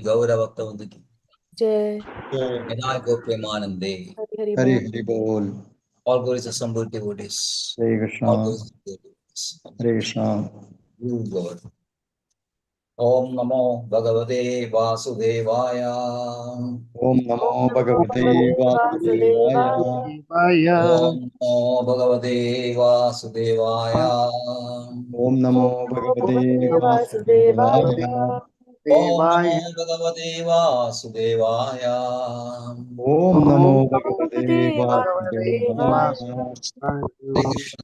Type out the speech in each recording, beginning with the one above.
Gaura Bhakta ki Jai. Vinay Go Premanande. Hari Hari Bol. Hari Bol. All glories assembled devotees. Hare All Krishna. glories to devotees. Hare Krishna. You God. Om Namo Bhagavate Vasudevaya. Om Namo Bhagavate Vasudevaya. Om Namo Bhagavate Vasudevaya. Om Namo Bhagavate Vasudevaya. Om Namo Bhagavate Vasudevaya. Om Namo Bhagavate Vasudevaya. Hare Krishna.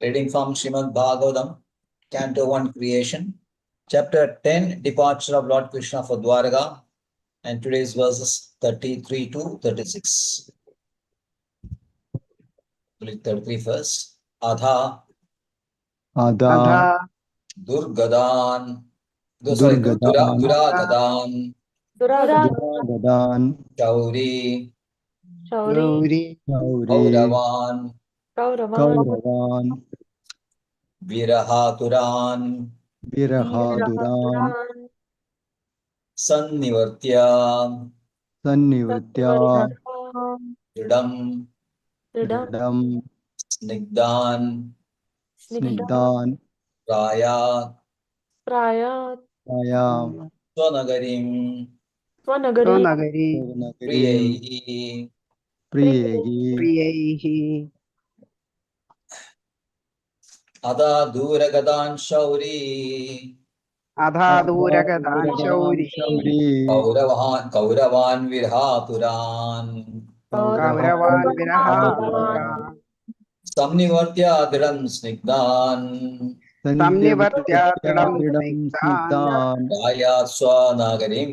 Reading from Srimad Bhagavatam, Canto 1, Creation, Chapter 10, Departure of Lord Krishna for Dwaraka, and today's verses 33 to 36. 33 first. Adha Adha Durgadan Durgadan Duragadan Duragadan Chauri Shauri. Gauravan Kauravan Virahaturan Virahaduran Sannivartya Sannivritya Dridam Dridam Snigdan Snigdan Praya Prayat. Ayam Swanagarim Swanagari. Nagarim Priyaihi Priyegi Ada Duragadan Shauri Adha Duragadan Shauri Kauravan Virhaturan Kauravan Viraha Samnivartya Dridam Snigdan Samnivartya Tridam Dridam Snigdhan Snigdan Praya Swanagarim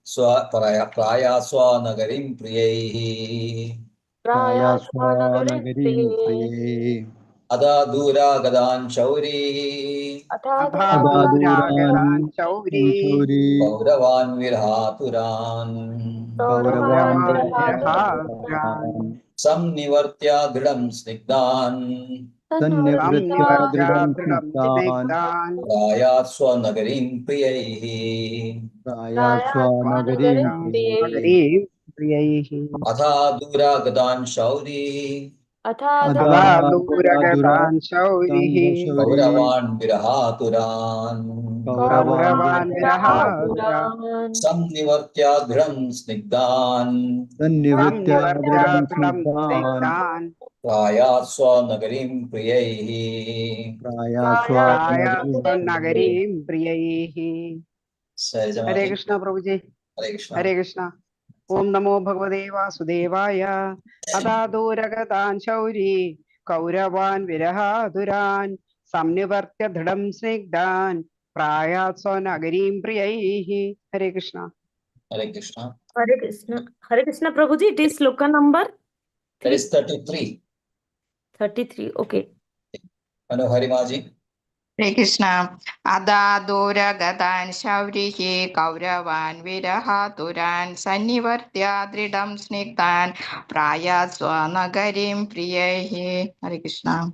Praya Swanagarim Priyaihi Prayat Prayasva Swanagari. Nagarim Priye Ada Duragadan Shauri Adha Atha Duragadan Adaduran Shauri Shauri Kauravan Virhaturan Kauravan Kauravan Virhaturan. Kauravan Samnivartya Dridam Snigdan Sannivritya Samnivartya Dridam Tridam Snigdan Snigdhan Prayat Swanagarim Priyaihi Prayat Prayasva Nagarim Swanagari. Priye Nagari Priyahi Atha Duragadan Shauri Atha Adha Adadura Duragadan Shauri Shauri Kauravan Virhaturan Kauravan Kauravan Virahaturan Viraha Virhaturan. Samnivartya Dridam Snigdan Sannivritya Samnivartya Dridam Tridam Snigdan Snigdhan Prayat Swanagarim Priyaihi Prayasva Prayat Praya Nagarim Swanagari. Priye Nagarim Priyahi Hare Sajamaji. Krishna Prabhuji Hare Krishna. Hare Krishna Om Namo Bhagavate Vasudevaya Adaduragadan Shauri Kauravan Virahaduran Samnivartya Dhadam Snigdan Prayat Nagarim Priyahi Hare Krishna Hare Krishna. Hare Krishna. Hare Krishna Prabhuji. It is sloka number That is 33. 33. Okay. Manohari Maji. Hare Krishna. Ada Dura Gadan Shaurihi Kauravan Virahaturan Sannivartya Dridam Snigdan Praya Swanagarim Priyahi. Hare Krishna.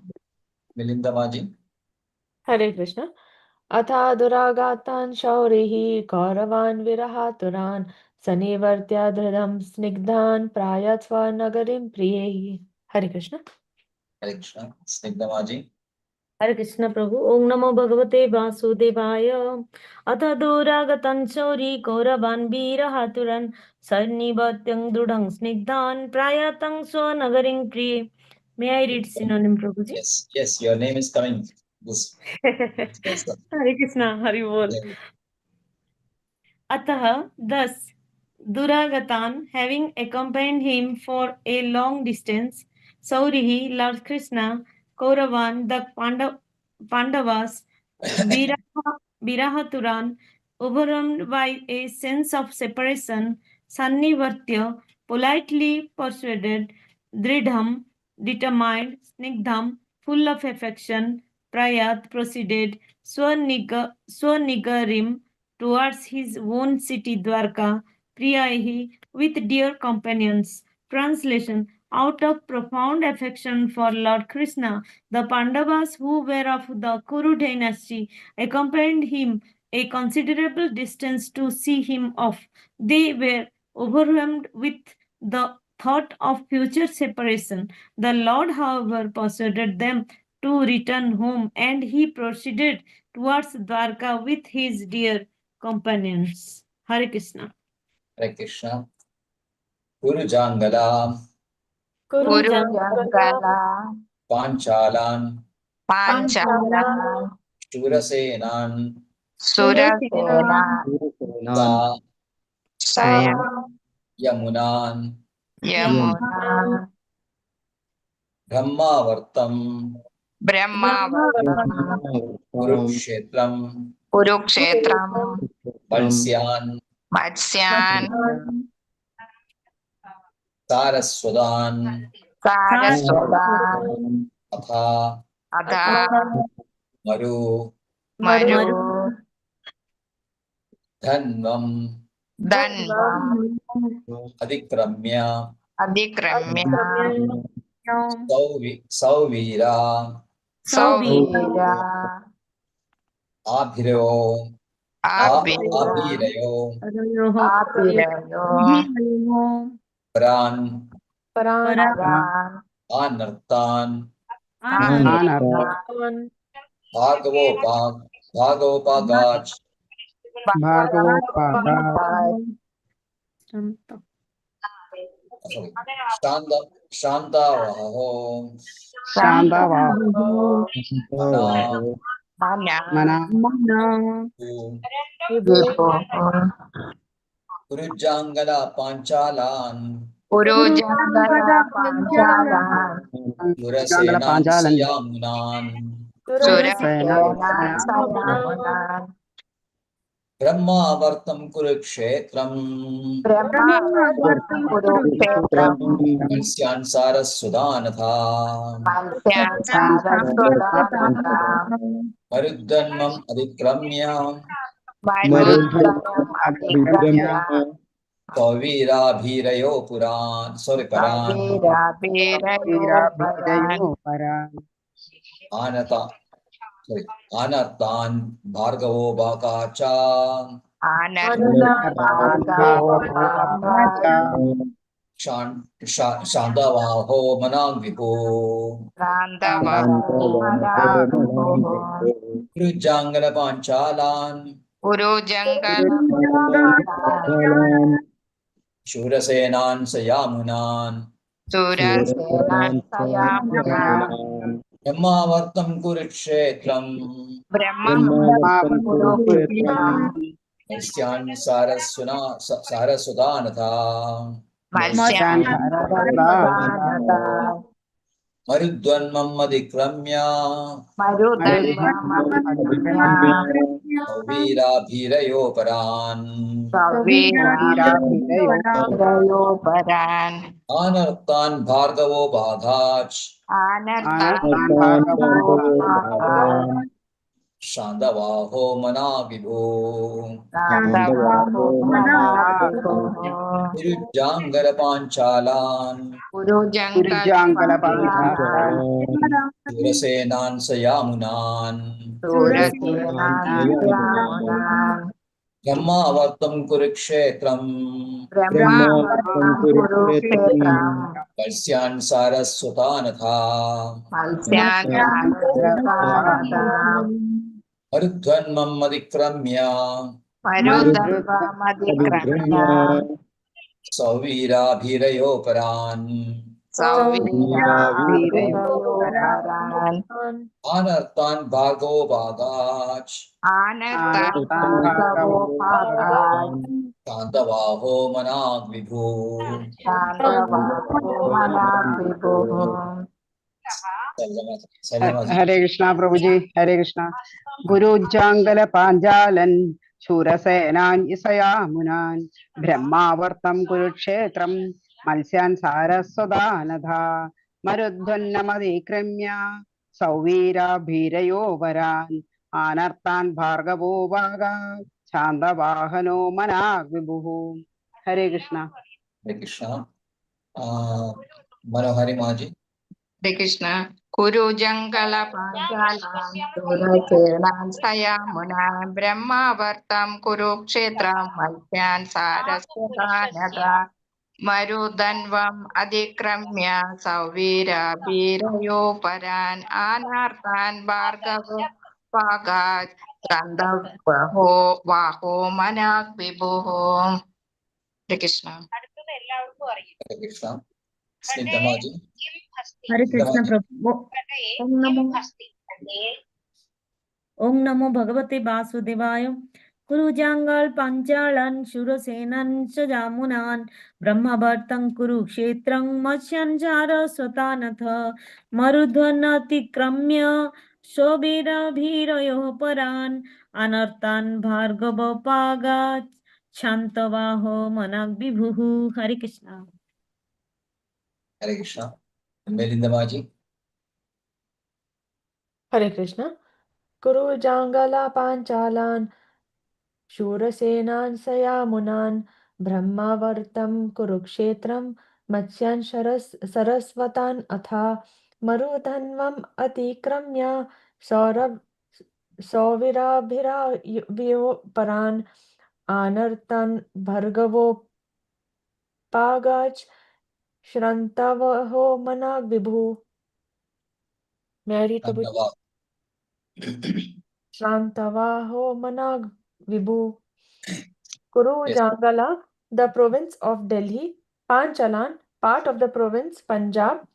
Milinda Maji. Hare Krishna. Atha duragatan shaurihi kauravan virahaturan sanivartya dhradam snigdhan prayatva nagarim priyehi. Hare Krishna. Hare Krishna. Snigdha Maji. Hare Krishna Prabhu. Om Namo Bhagavate Vasudevaya. Atha duragatan shauri kauravan virahaturan sanivartyam dhrudam snigdhan prayatang nagarim priye. May I read synonym Prabhuji? Yes, yes, your name is coming. This. Yes, Hare Krishna. Hari Bol. Atah, thus, Duragatan, having accompanied him for a long distance, Saurihi, Lord Krishna, Kauravan, the Pandavas, Virahaturan, overwhelmed by a sense of separation, Sannivartya, politely persuaded, Dridham, determined, Snigdham, full of affection, Prayat proceeded, Swanigarim, towards his own city Dwarka, Priyahi, with dear companions. Translation: out of profound affection for Lord Krishna, the Pandavas who were of the Kuru dynasty accompanied him a considerable distance to see him off. They were overwhelmed with the thought of future separation. The Lord, however, persuaded them to return home, and he proceeded towards Dwarka with his dear companions. Hare Krishna. Hare Krishna. Guru Jangala, Kuru Jangala, Panchalan, Panchalan, Shurasenan, Surasena, Sa, Saya, Yamunan, Yamuna, Brahmavartam, Brahmavartam, Kurukshetram, Kurukshetram, Valsyan, Matsyan, Saraswadan, Saraswatan, Atha, Adha, Maru, Maru, Dhanvam, Danvam, Adikramya, Adikramya, Sauvira, Sauvira, Abhiro, Abhira, Abhirayo, Abhirayo, Paran, Paran, Anartan, Anartha, Bhagavopagaj, Bhagavopaga, Shantavaho, Shandavaho, Mana, Mana, Vipo, Gurujangala Panchalan, Purujangala Panchalan, Jangala Durasenan Panjalan, Sayamunan, Surasenan Sayamunan, Sayamunan, Brahmavartam Kurukshetram, Brahmavartam Kurukshetram, Valsyan Saraswadanatha, Malsyan Saraswatanatha, Marudhanmam Adikramya, Marudhanam Adikramya, Savirabhirayo Puran, Paran, Savirabhirayo Paran, Paran, Anartan Bhargavo Bhakacha, Anarthan Bhagavata, Shandavaho Manangvipo, Randavaho Manavipo, Gurujangala Panchalan, Purujangala Panchalan, Shurasenan Sayamunan, Surasenan Sayamunan, Brahmavartam Kurukshetram, Brahmavartam Kurukshetram, Valsyan Saraswadanatha, Malsyan Saraswatanatha, Marudhanmam Adikramya, Marudhanvam Adikramya, Savirabhirayo Paran, Savirabhirayo Paran, Anartan Bhargavo Bhagach, Anarthan Bhagavata, Shandavaho Manavibho, Randavaho Manavipo, Tirujangara Panchalan, Purujangala Jangala Panchalan, Panjalan, Shurasenan Sayamunan, Surasenan Sayamunan, Brahmavartam Kurukshetram, Brahmavartam Kurukshetram, Valsyan Saraswatanatha, Malsyan Saraswatanatha, Marudhanmam Adikramya, Marudhanvam Adikramya, Savirabhirayo Paran, Savirabhirayo Paran, Anartan Bhargavo Bhagach, Anarthan Bhagavo Pagat, Shandavaho Manavibho, Randavaho Manavipo, Hare Krishna Prabhuji, Hare Krishna. Guru Jangala Panjalan, Shurasenan Isayamunan, Brahmavartam Kurukshetram, Malsyan Saraswadanatha, Marudhannamadikramya, Sauvira Bhirayo Varan, Anartan Bhargavo Vaga, Chandavahano Managvibuhu. Hare Krishna. Hare Krishna. Manohari Maji. Hare Krishna. कुरुजङ्गलपाञ्चालान् सुरसेनान् सयामुनान् ब्रह्मावर्तं कुरुक्षेत्रं मत्स्यान् सारस्वतानदा मरुदन्वम् अधिक्रम्य सौवीरवीरयो परान् अनार्तान् भार्गवो भागात् गन्धर्वो वाहो मनाक् विभुः. हरे Krishna. Hare Krishna. Snigdhamaji. Hare Krishna Prabhu. Om Namo Bhagavate Vasudevaya. Kurujangal Panchalan Shurasenan Sajamunan Brahmavartang Kurukshetrang Matsyanjara Swatanatha Marudvanati Kramya Shobira Bhirayo Paran Anartan Bhargava Pagat Shantavaho Manak Vibhuhu. Hare Krishna. Hare Krishna. Melindamaji. Hare Krishna. Kuru Jangala Panchalan Shurasenan Sayamunan Brahmavartam Kurukshetram Matsyan Sarasvatan Atha Marudhanvam Atikramya Sauvirabhirayo Paran Anartan Bhargavo Pagach Shrantavaho Manak Vibhu. May I read, Prabhuji? Dhanyavad. Shrantavaho Manag Vibhu. Kuru Yes. Jangala, the province of Delhi. Panchalan, part of the province Punjab.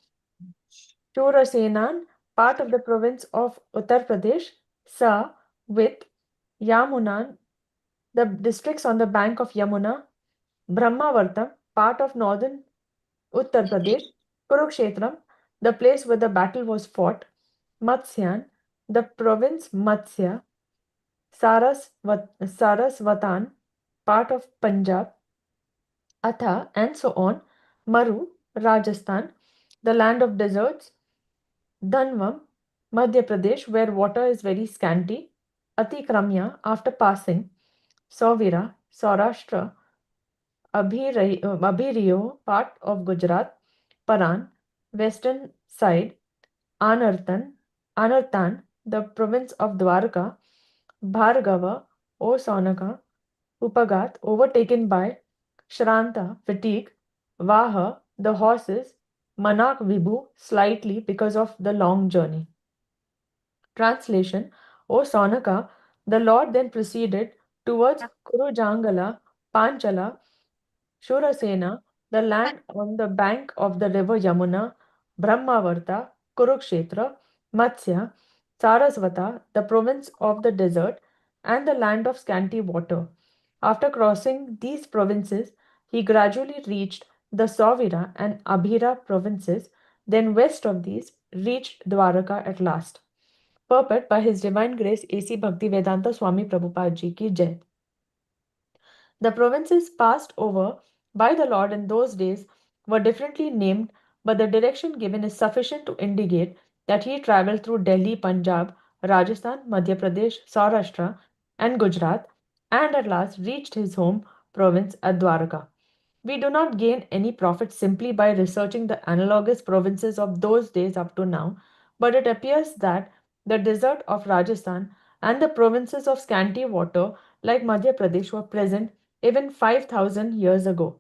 Shurasenan, part of the province of Uttar Pradesh. Sa, with Yamunan, the districts on the bank of Yamuna. Brahmavartam, part of northern Uttar Pradesh. Kurukshetram, the place where the battle was fought. Matsyan, the province Matsya. Sarasvatan, part of Punjab. Atha, and so on. Maru, Rajasthan, the land of deserts. Dhanvam, Madhya Pradesh, where water is very scanty. Atikramya, after passing. Sauvira, Saurashtra. Abhiriyo, part of Gujarat. Paran, western side. Anartan, the province of Dwarka. Bhargava, O Sonaka. Upagat, overtaken by. Shranta, fatigue. Vaha, the horses. Manak Vibhu, slightly because of the long journey. Translation: O Sonaka, the Lord then proceeded towards Kurujangala, Panchala, Shurasena, the land on the bank of the river Yamuna, Brahmavarta, Kurukshetra, Matsya, Sarasvata, the province of the desert, and the land of scanty water. After crossing these provinces, he gradually reached the Sauvira and Abhira provinces, then west of these reached Dwaraka at last. Purport by His Divine Grace A.C. Bhaktivedanta Swami Prabhupada Ji ki Jai. The provinces passed over by the Lord in those days were differently named, but the direction given is sufficient to indicate that he travelled through Delhi, Punjab, Rajasthan, Madhya Pradesh, Saurashtra, and Gujarat, and at last reached his home province at Dwaraka. We do not gain any profit simply by researching the analogous provinces of those days up to now, but it appears that the desert of Rajasthan and the provinces of scanty water like Madhya Pradesh were present even 5,000 years ago.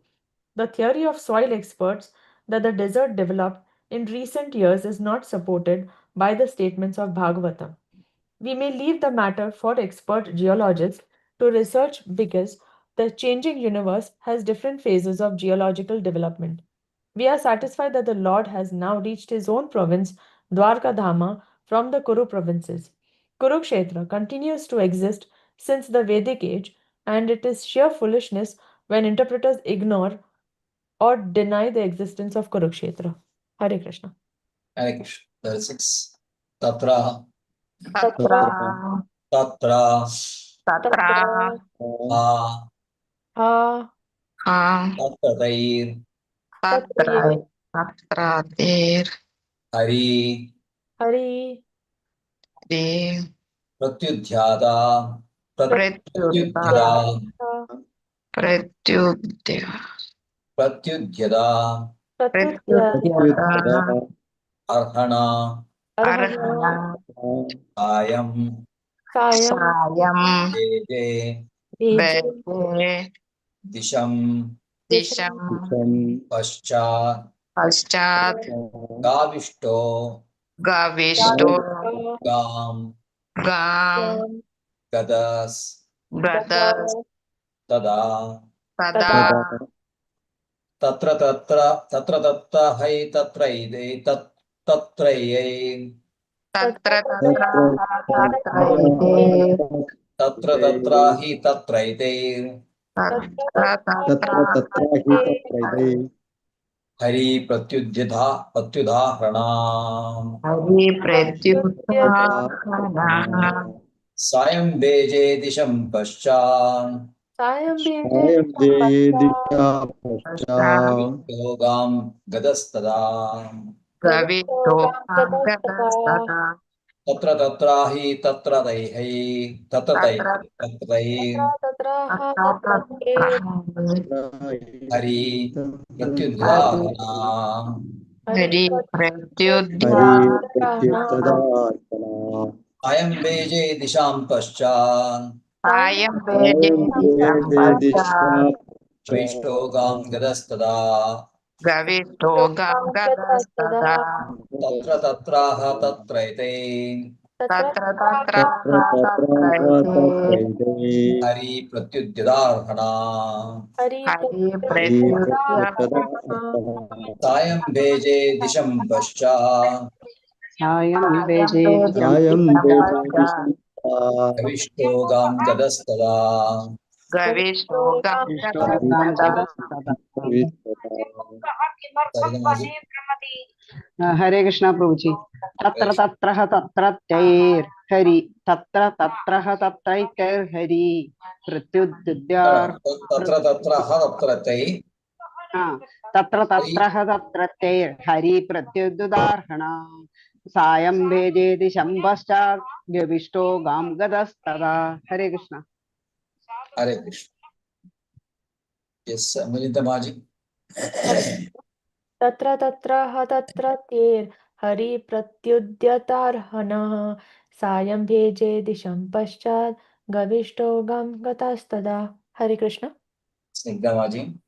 The theory of soil experts that the desert developed in recent years is not supported by the statements of Bhagavatam. We may leave the matter for expert geologists to research because the changing universe has different phases of geological development. We are satisfied that the Lord has now reached his own province, Dwarka Dhama, from the Kuru provinces. Kurukshetra continues to exist since the Vedic age, and it is sheer foolishness when interpreters ignore or deny the existence of Kurukshetra. Hare Krishna. Hare Krishna. 36. Tatra. Tatra Tatra. Tatra Ha. Ha. Tatrair. Tatraye. Tatratir Hari. Hari. Hari Pratyudhyada. Pratyuta Pratyuta. Pratyudya Pratyudhyada. Pratyuta. Pratyudyata Arhana. Arhana Sayam Sayam Sayam Vede Veje Vede Disham Disham Paschat Paschat Gavishto Gavisto Gam Gam Gadas Gadas Tada Tada Tatra Tatra Hai Tatrayai Tatra Tatra Tatraite Tatra Hi Tatraite Tatra Tatra Hari Pratyudha Hari Pratyuttana Sayam Beje Disham Paschan Sayam Veje Yogam Gadastada Gavisto Gavito Gam Gadastata Gadastada Tatra Hi Tatratai Tatra Tatratai Tatra Tatra Hari Hari Pratyudha Hari Hari Pratyuttana Pratyuttana Ayam Beje Disham Paschan Sayam Sayam Vede Sampascha Vistogam Gadastada Gavito Gam Gangadastada Gadastada Tatraha Tatraite Tatra Tatra Tatra Tatraite Hari Pratyuddharhana Hari Hari Pratyuttana Pratyuttana Sayam Beje Disham Paschan Sayam Sayam Veje Vede Disham Sampascha Vistogam Gadastada Gavito Vishwagam Gangadastada Gadastada. Sarigamaji. Hare Krishna Prabhuji. Tatra tatraha tatratyayir Hari. Tatra tatraha tatratyayir Hari. Pratyudyar. Tatraha Tatratai Tatra tatraha tatratyayir Hari Pratyudarhana. Sayam Vejedi Shambhaschat Gavishto Gam Gadastada. Hare Krishna. Hare Krishna. Yes, Milita Maji. Tatra Tatra Tatratyir Hari Pratyuddyatarhanah Sayam Bheje Disham Paschat Gavishto Gam Gatastada. Hare Krishna. Snigdha Maji.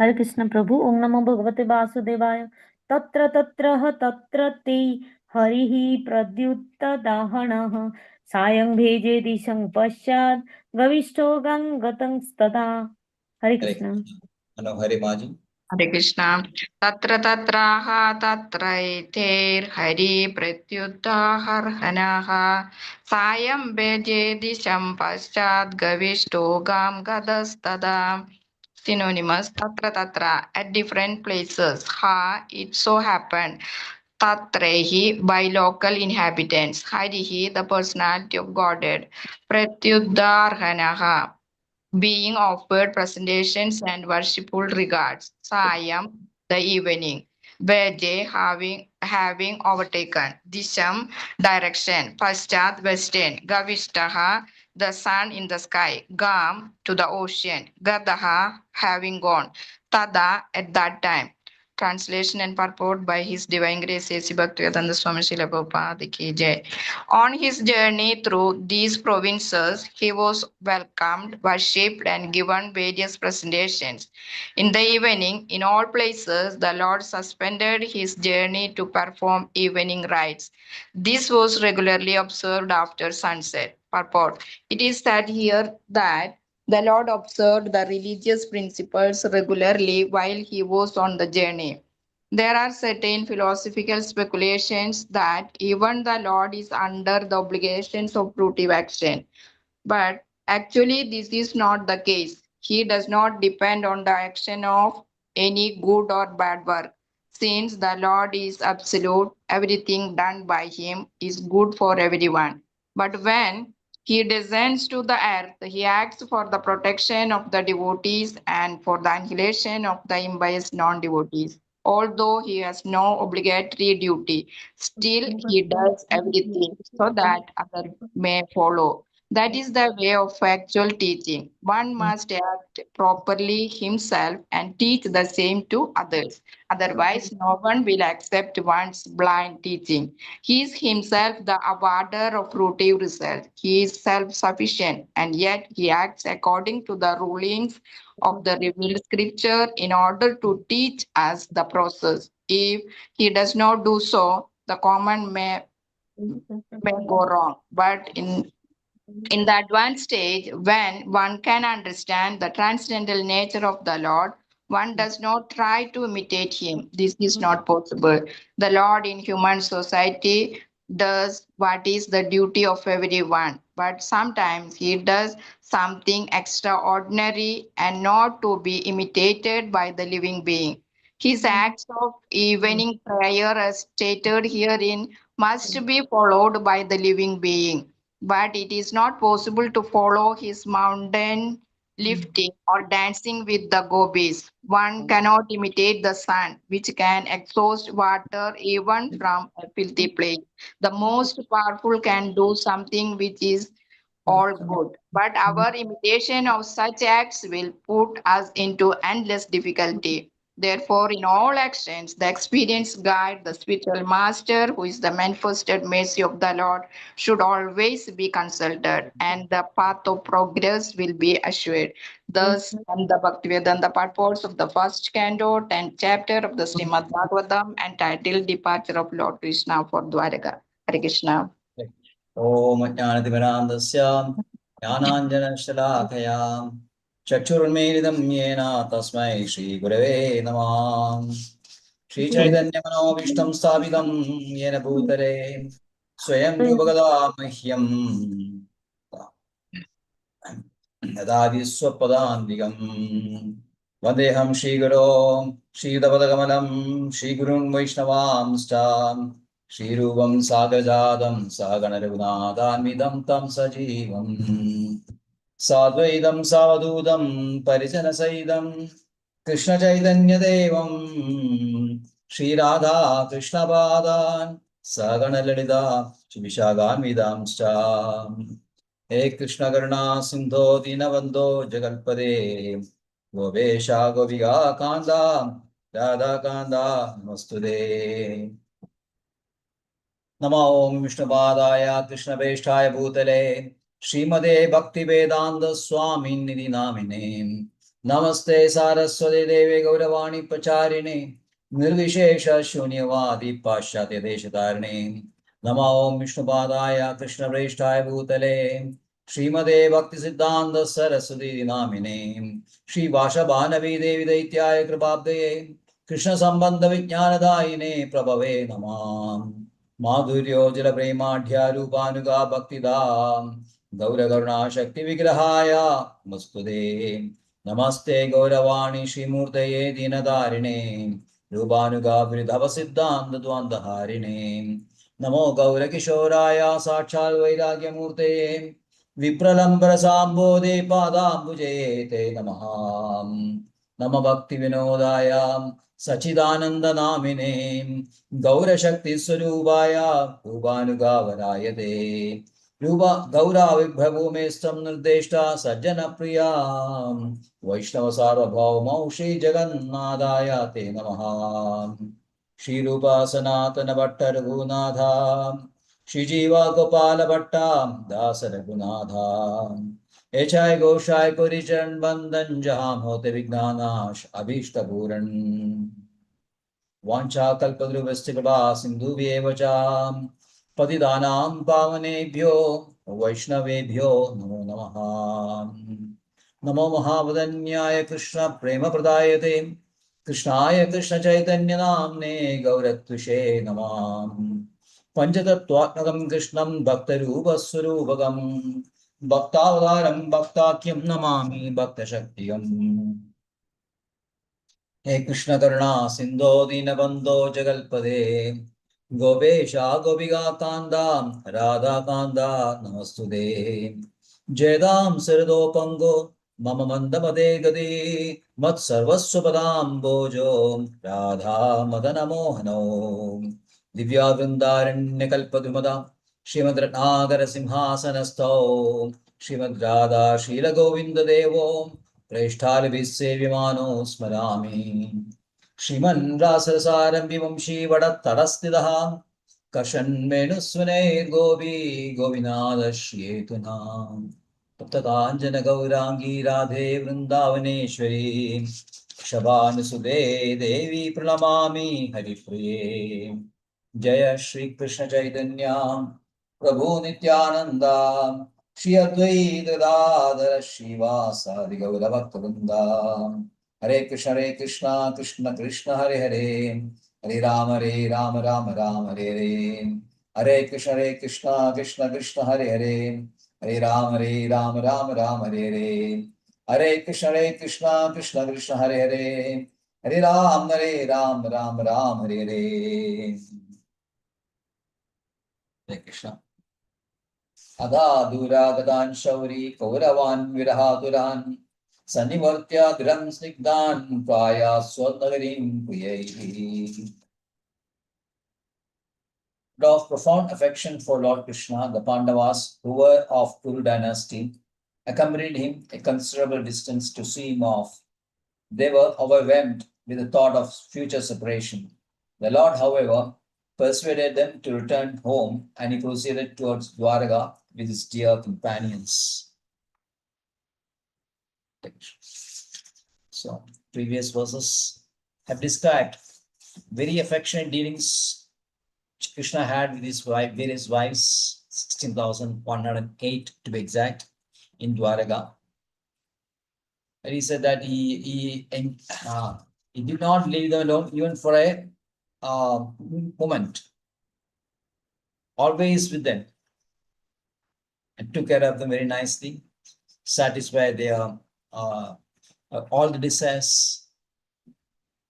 हरे कृष्ण प्रभु ओम नमो भगवते वासुदेवाय तत्र तत्र तत्र ते हरिः प्रद्युत्तदाहणः सायं भेजे दिशं पश्चात् गविष्ठो गङ्गतंस्तदा हरे Hare Krishna Krishna. Hare Maji. Hare Krishna. Tatra tatraha tatraiter Hari pratyuttaharhanaha Sayam bejedi sampaschat gavisto gam gadastada. Synonymous Tatra Tatra at different places. Ha, it so happened. Tatrehi by local inhabitants. Harihi, the personality of Godhead. Pratyuddharhanaha being offered presentations and worshipful regards. Sayam, the evening. Veje, having overtaken. Disham, direction. Paschat, western. Gavishtaha, the sun in the sky. Gam, to the ocean. Gadaha, having gone. Tada, at that time. Translation and purport by His Divine Grace A.C. Bhaktivedanta Swami Srila Prabhupada Ki Jai. On his journey through these provinces, he was welcomed, worshipped, and given various presentations. In the evening, in all places, the Lord suspended his journey to perform evening rites. This was regularly observed after sunset. Purport. It is said here that the Lord observed the religious principles regularly while he was on the journey. There are certain philosophical speculations that even the Lord is under the obligations of fruitive action. But actually, this is not the case. He does not depend on the action of any good or bad work. Since the Lord is absolute, everything done by him is good for everyone. But when he descends to the earth, he acts for the protection of the devotees and for the annihilation of the impious non devotees. Although he has no obligatory duty, still he does everything so that others may follow. That is the way of actual teaching. One must act properly himself and teach the same to others. Otherwise, no one will accept one's blind teaching. He is himself the awarder of fruitive results. He is self-sufficient, and yet he acts according to the rulings of the revealed scripture in order to teach us the process. If he does not do so, the command may go wrong. But in the advanced stage, when one can understand the transcendental nature of the Lord, one does not try to imitate him. This is not possible. The Lord in human society does what is the duty of everyone, but sometimes he does something extraordinary and not to be imitated by the living being. His acts of evening prayer, as stated herein, must be followed by the living being, but it is not possible to follow his mountain lifting or dancing with the gopis. One cannot imitate the sun, which can exhaust water even from a filthy place. The most powerful can do something which is all good, but our imitation of such acts will put us into endless difficulty. Therefore, in all actions, the experienced guide, the spiritual master, who is the manifested mercy of the Lord, should always be consulted, and the path of progress will be assured. Thus, from the Bhaktivedanta purports of the first canto, 10th chapter of the Srimad Bhagavatam, entitled Departure of Lord Krishna for Dwaraka. Hare Krishna. Om Jnanatimirandasya Jnananjanashalakaya Chakshurunmilidam Yena Tasmai Shri Gurave Namah Shri Chaitanya Manobishtam Sthapitam Yena Bhutale Swayam Rupagada Mahyam Yadadi Swapadandigam Vandeham Shri Guru Shri Davadagamalam Shri Gurun Vaishnavamstam Shri Rupam Sagrajadam Sagana Raghunathanvidam Tam Sajivam Sadvaidam Savadudam Parijana Saidam Krishna Chaitanya Devam Shri Radha Krishna Padan Sagana Lalita Shri Vishaganvidamstam He Krishna Karuna Sindho Dinabandho Jagalpade Govesha Goviga Kanda Radha Kanda Nastude Namo Om Vishnupadaya Krishna Veshaya Bhutale Srimade Bhakti Vedanta Swami Nidhi Namine Namaste Saraswati Devi Gauravani Pacharine Nirvishesha Shunyavadi Pashatya Deshatarine Namo Om Vishnupadaya Krishna Veshaya Bhutale Srimade Bhakti Siddhanta Saraswati Namine Shri Vashabhanavi Devi Daityaya Kripabdaye Krishna Sambandha Vijnanadayine Prabhave Namam Madhuryo Prema Rupanuga Bhaktidam Gaura Garuna Shakti Vigrahaya Mustude Namaste Gauravani Shrimurtaye Dinadarine Rupanuga Vridhava Siddhanta Dwandaharine Namo Gaura Kishoraya Sakshal Vairagya Murtaye Vipralambra Sambodhe Padambuje Te Namaham Nama Bhakti Vinodaya Sachidananda Namine Gaura Shakti Swarubaya Rupanugavaraya Te Rupa Gaura Vibhavu Mestam Nirdeshta Sajjana Priya Vaishnava Sarvabhauma Shri Jagannadaya Te Namaha Shri Rupa Sanatana Bhatta Raghunatha Shri Jiva Gopala Bhatta Dasa Raghunatha H.I. Goshai Puricharan Bandhan Jaham Hote Vignanash Abhishta Puran Vancha Kalpadruvastikaba Sindhuvyevacha Patidanam Pavanebhyo Vaishnavebhyo Namo Namaha Namo Mahavadanyaya Krishna Prema Pradayate Krishnaya Krishna Chaitanya Namne Gauratvishe Namam Panchatattvatmakam Krishnam Bhaktarupa Surupagam Bhaktavaram Bhaktakyam Namami Bhakta Shaktiyam He Krishna Karuna Sindho Dinabandho Jagalpade Gopesha Gopiga Kanda Radha Kanda Namastude Jedam Sirdo Pango Mama Mandapade Gadi Mat Sarvaswapadam Bojo Radha Madana Mohano Divya Vrindaranya Kalpadumada Srimad Ratnagara Simhasanastho Srimad Radha Shila Govinda Devo Preshthali Visevimano Smarami Shriman Rasasaram Vimamshi Vadat Tadastidaha Kashan Menusvane Gopi Govinada Shrietuna Taptakanjana Gaurangi Radhe Vrindavaneshwari Shabanasude Devi Pranamami Haripriye Jaya Shri Krishna Chaitanya Prabhu Nityananda Shri Advaita Gadadhara Srivasadi Gaura Bhakta Hare Krishna Krishna Krishna Hare Hare Hare Rama Rama Hare Hare Krishna Krishna Krishna Hare Hare Hare Rama Rama Hare Hare Krishna Krishna Krishna Hare Hare Hare Ram Hare Hare Krishna. Adha Dura Gadan Shauri Kauravan Virahaturan Sanivartya Dhiram Snigdan Praya Swadnagarim Priyai. Of profound affection for Lord Krishna, the Pandavas, who were of Kuru dynasty, accompanied him a considerable distance to see him off. They were overwhelmed with the thought of future separation. The Lord, however, persuaded them to return home, and he proceeded towards Dwaraka with his dear companions. So, previous verses have described very affectionate dealings Krishna had with his various wives, 16,108 to be exact, in Dwaraka. And he said that he did not leave them alone even for a moment. Always with them. And took care of them very nicely, satisfied their all the desires.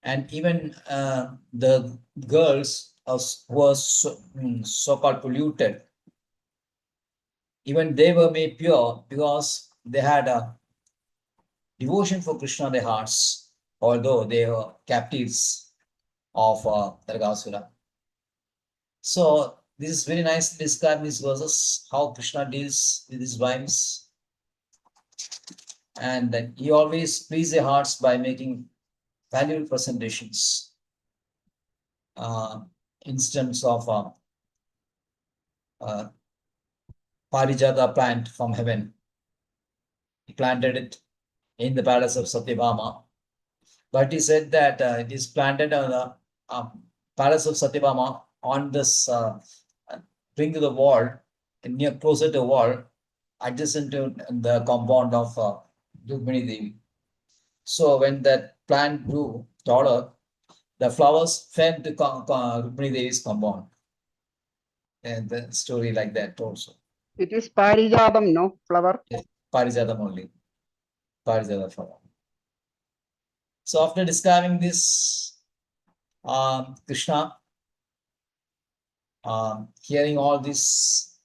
And even the girls who were so-called polluted, even they were made pure because they had a devotion for Krishna in their hearts, although they were captives of Nargasura. So this is very nicely described in these verses, how Krishna deals with his wives. And then he always pleases their hearts by making valuable presentations. Instance of Parijata plant from heaven. He planted it in the palace of Satyabhama. But he said that it is planted on the palace of Satyabhama on this ring to the wall, near closer to the wall, adjacent to the compound of Rukmini Devi. So when that plant grew taller, the flowers fed to Rukmini Devi's compound. And the story like that also. It is Parijatam, no flower. Yes, Parijatam only. Parijata flower. So after describing this, Krishna, hearing all this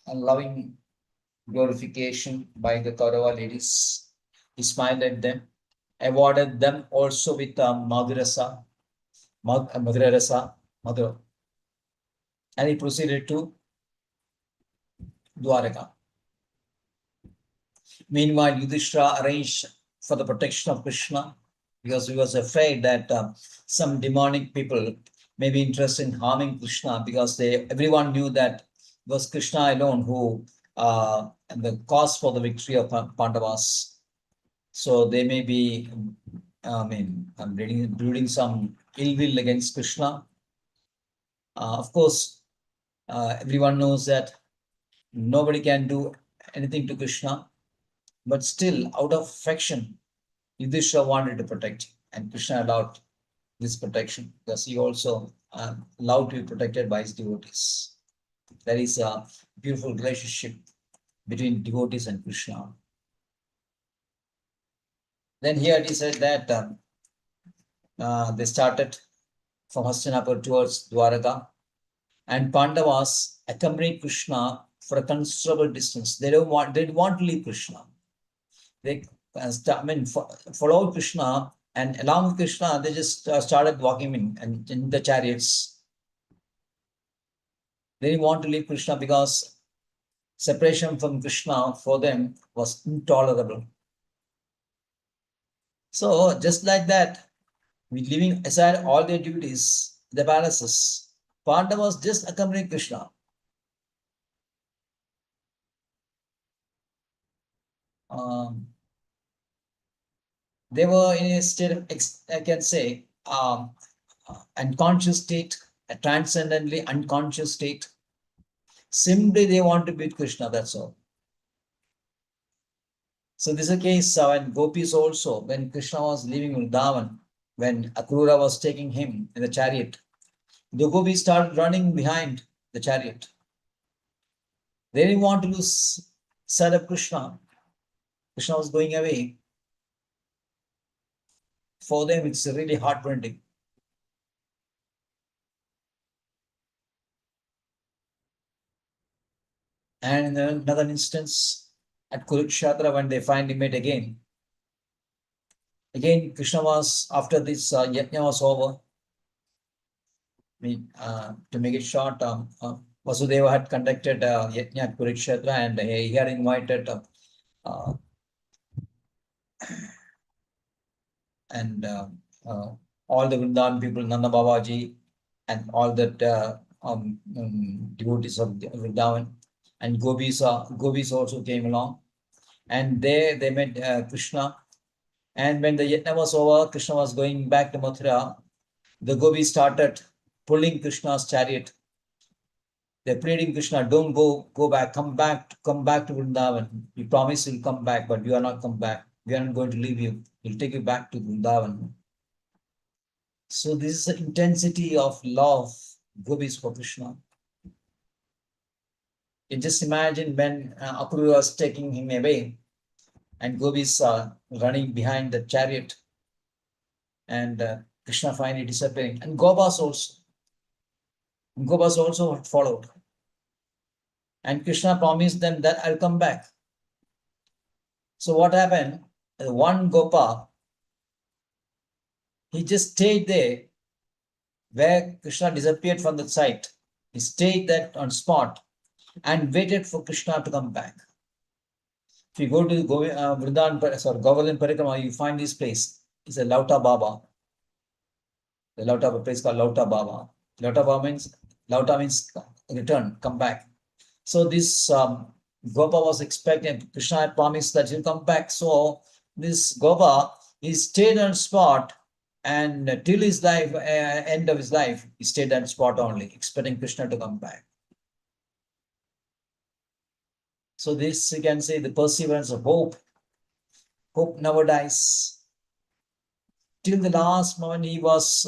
loving glorification by the Kaurava ladies, he smiled at them, awarded them also with Madhurasa, and he proceeded to Dwaraka. Meanwhile, Yudhishthira arranged for the protection of Krishna because he was afraid that some demonic people may be interested in harming Krishna because everyone knew that it was Krishna alone who the cause for the victory of Pandavas. So they may be, brooding some ill will against Krishna. Of course, everyone knows that nobody can do anything to Krishna, but still, out of affection, Yudhishthira wanted to protect him, and Krishna allowed this protection because he also allowed to be protected by his devotees. There is a beautiful relationship between devotees and Krishna. Then here it is said that they started from Hastinapur towards Dwaraka, and Pandavas accompanied Krishna for a considerable distance. They didn't want to leave Krishna. They followed Krishna, and along with Krishna, they just started walking in the chariots. They didn't want to leave Krishna because separation from Krishna for them was intolerable. So just like that, with leaving aside all their duties, the palaces, Pandavas just accompanied Krishna. They were in a state of, I can say, unconscious state, a transcendently unconscious state. Simply they want to beat Krishna, that's all. So this is a case when gopis also, when Krishna was leaving Vrindavan, when Akrura was taking him in the chariot, the gopis started running behind the chariot. They didn't want to lose sight of Krishna. Krishna was going away. For them, it's really heartrending. And in another instance, at Kurukshetra, when they finally met again, Krishna was, after this yajna was over, to make it short, Vasudeva had conducted yajna at Kurukshetra, and he had invited all the Vrindavan people, Nanda Babaji, and all that devotees of Vrindavan, and gopis also came along, and there they met Krishna. And when the yajna was over, Krishna was going back to Mathura. The gopis started pulling Krishna's chariot. They're pleading Krishna, don't go back, come back to Vrindavan. You promised you'll come back, but you are not come back. We are not going to leave you. We'll take you back to Vrindavan. So this is the intensity of love gopis for Krishna. You just imagine when Akrura was taking him away, and gopis are running behind the chariot, and Krishna finally disappearing, and Gopas also followed. And Krishna promised them that I'll come back. So what happened? One Gopa, he just stayed there where Krishna disappeared from the sight. He stayed there on spot and waited for Krishna to come back. If you go to Govardhan Parikrama, you find this place. It's a Lauta Baba. The place called Lauta Baba. Lauta means return, come back. So this Gopa was expecting, Krishna had promised that he'll come back. So this Gopa, he stayed on spot, and till his life, end of his life, he stayed on spot only, expecting Krishna to come back. So this, you can say, the perseverance of hope. Hope never dies. Till the last moment, he was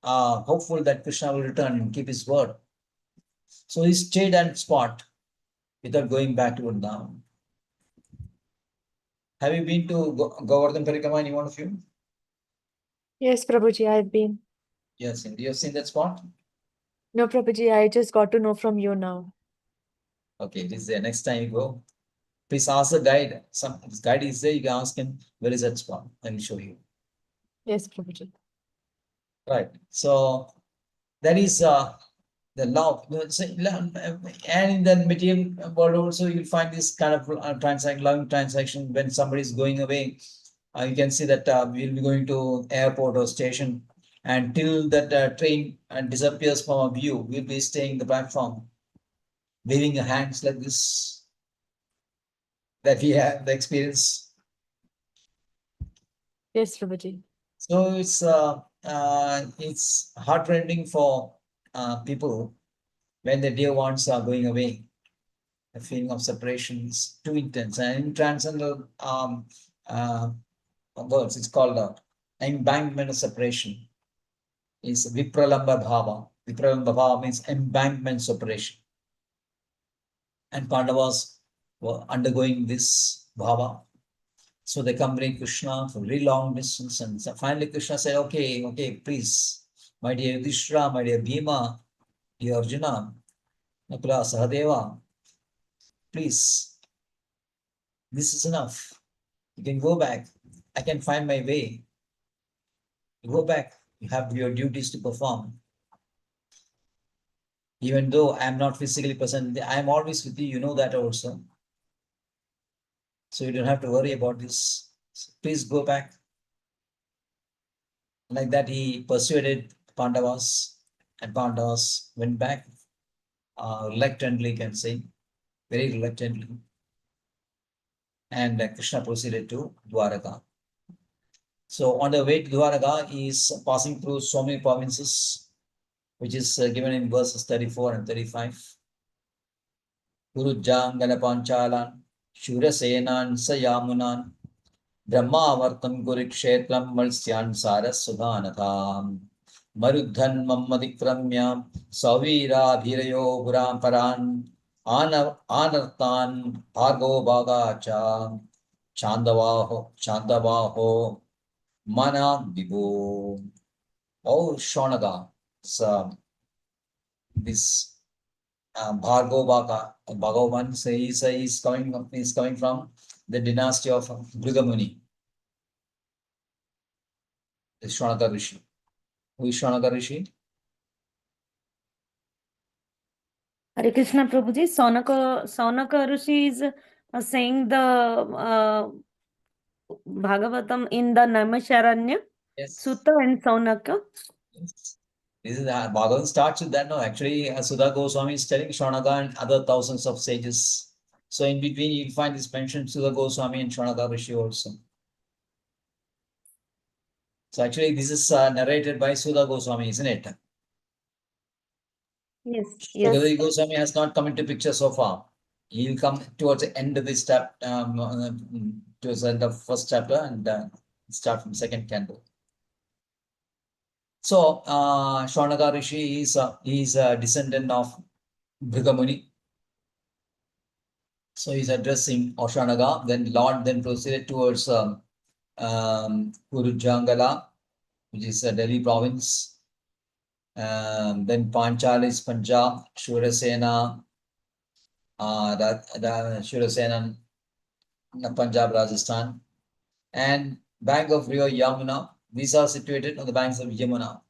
hopeful that Krishna will return and keep his word. So he stayed on spot without going back to Vrindavan. Have you been to Govardhan Parikrama, any one of you? Yes, Prabhuji, I've been. Yes, you have seen that spot? No, Prabhuji, I just got to know from you now. Okay, this is there. Next time you go, please ask the guide. This guide is there, you can ask him, where is that spot? Let me show you. Yes, Prabhuji. Right. So that is the love. And in the material world also, you'll find this kind of loving transaction. When somebody is going away, you can see that we'll be going to airport or station, and till that train disappears from our view, we'll be staying the platform, waving your hands like this. That we have the experience. Yes, Prabhuji. So it's heartrending for people when the dear ones are going away. The feeling of separation is too intense. And in transcendental words, it's called embankment of separation. Is Vipralamba Bhava. Vipralamba Bhava means embankment separation. And Pandavas were undergoing this bhava. So they accompanied Krishna for a very long distance. And so finally Krishna said, okay, please, my dear Yudhishthira, my dear Bhima, dear Arjuna, Nakula, Sahadeva, please, this is enough. You can go back. I can find my way. You go back. You have your duties to perform. Even though I am not physically present, I am always with you. You know that also. So you don't have to worry about this. So please go back. Like that, he persuaded Pandavas, and Pandavas went back reluctantly, you can say, very reluctantly. And Krishna proceeded to Dwaraka. So on the way to Dwaraka, he is passing through so many provinces, which is given in verses 34 and 35. Kurujangana Panchalan, Shurasenan Sayamunan, Brahmavartam Kurikshetram Malsyan Sarasudhanatham, Marudhan Mammadikramya, Savira Bhirayo Puram Paran, Anartan Bhargo Bhagacha, Chandavaho, Mana Vibhu. Oh, Shonaga. So, this Bhagavan is coming from the dynasty of Bhrigamuni. The Shonaka Rishi. Who is Shonaka Rishi? Hare Krishna Prabhuji, Sonaka Rishi is saying the Bhagavatam in the Naimisharanya, Yes. Sutta and Sonaka. Yes. This is Bhagavan starts with that. No, actually, Sudha Goswami is telling Shonaka and other thousands of sages. So in between, you find this mention Sudha Goswami and Shonaka Rishi also. So actually, this is narrated by Sudha Goswami, isn't it? Yes, yes. Sudha Goswami has not come into picture so far. He will come towards the end of this chapter, towards the end of first chapter, and start from second canto. So Shonaka Rishi is a descendant of Bhrigamuni. So he's addressing Oshanaga. Then Lord then proceeded towards Kurujangala, which is Delhi province. Then Panchal is Punjab, Shurasena, Shurasena, Punjab, Rajasthan, and bank of River Yamuna. These are situated on the banks of Yamuna.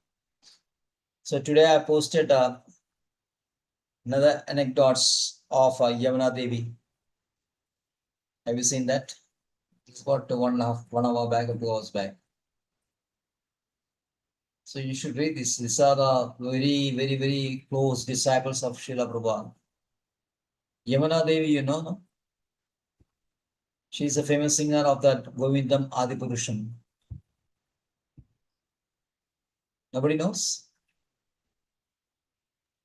So today I posted another anecdotes of Yamuna Devi. Have you seen that? It's got 1 hour back or 2 hours back. So you should read this. These are the very, very, very close disciples of Srila Prabhupada. Yamuna Devi, you know, no? She is a famous singer of that Govindam Adipurusham. Nobody knows?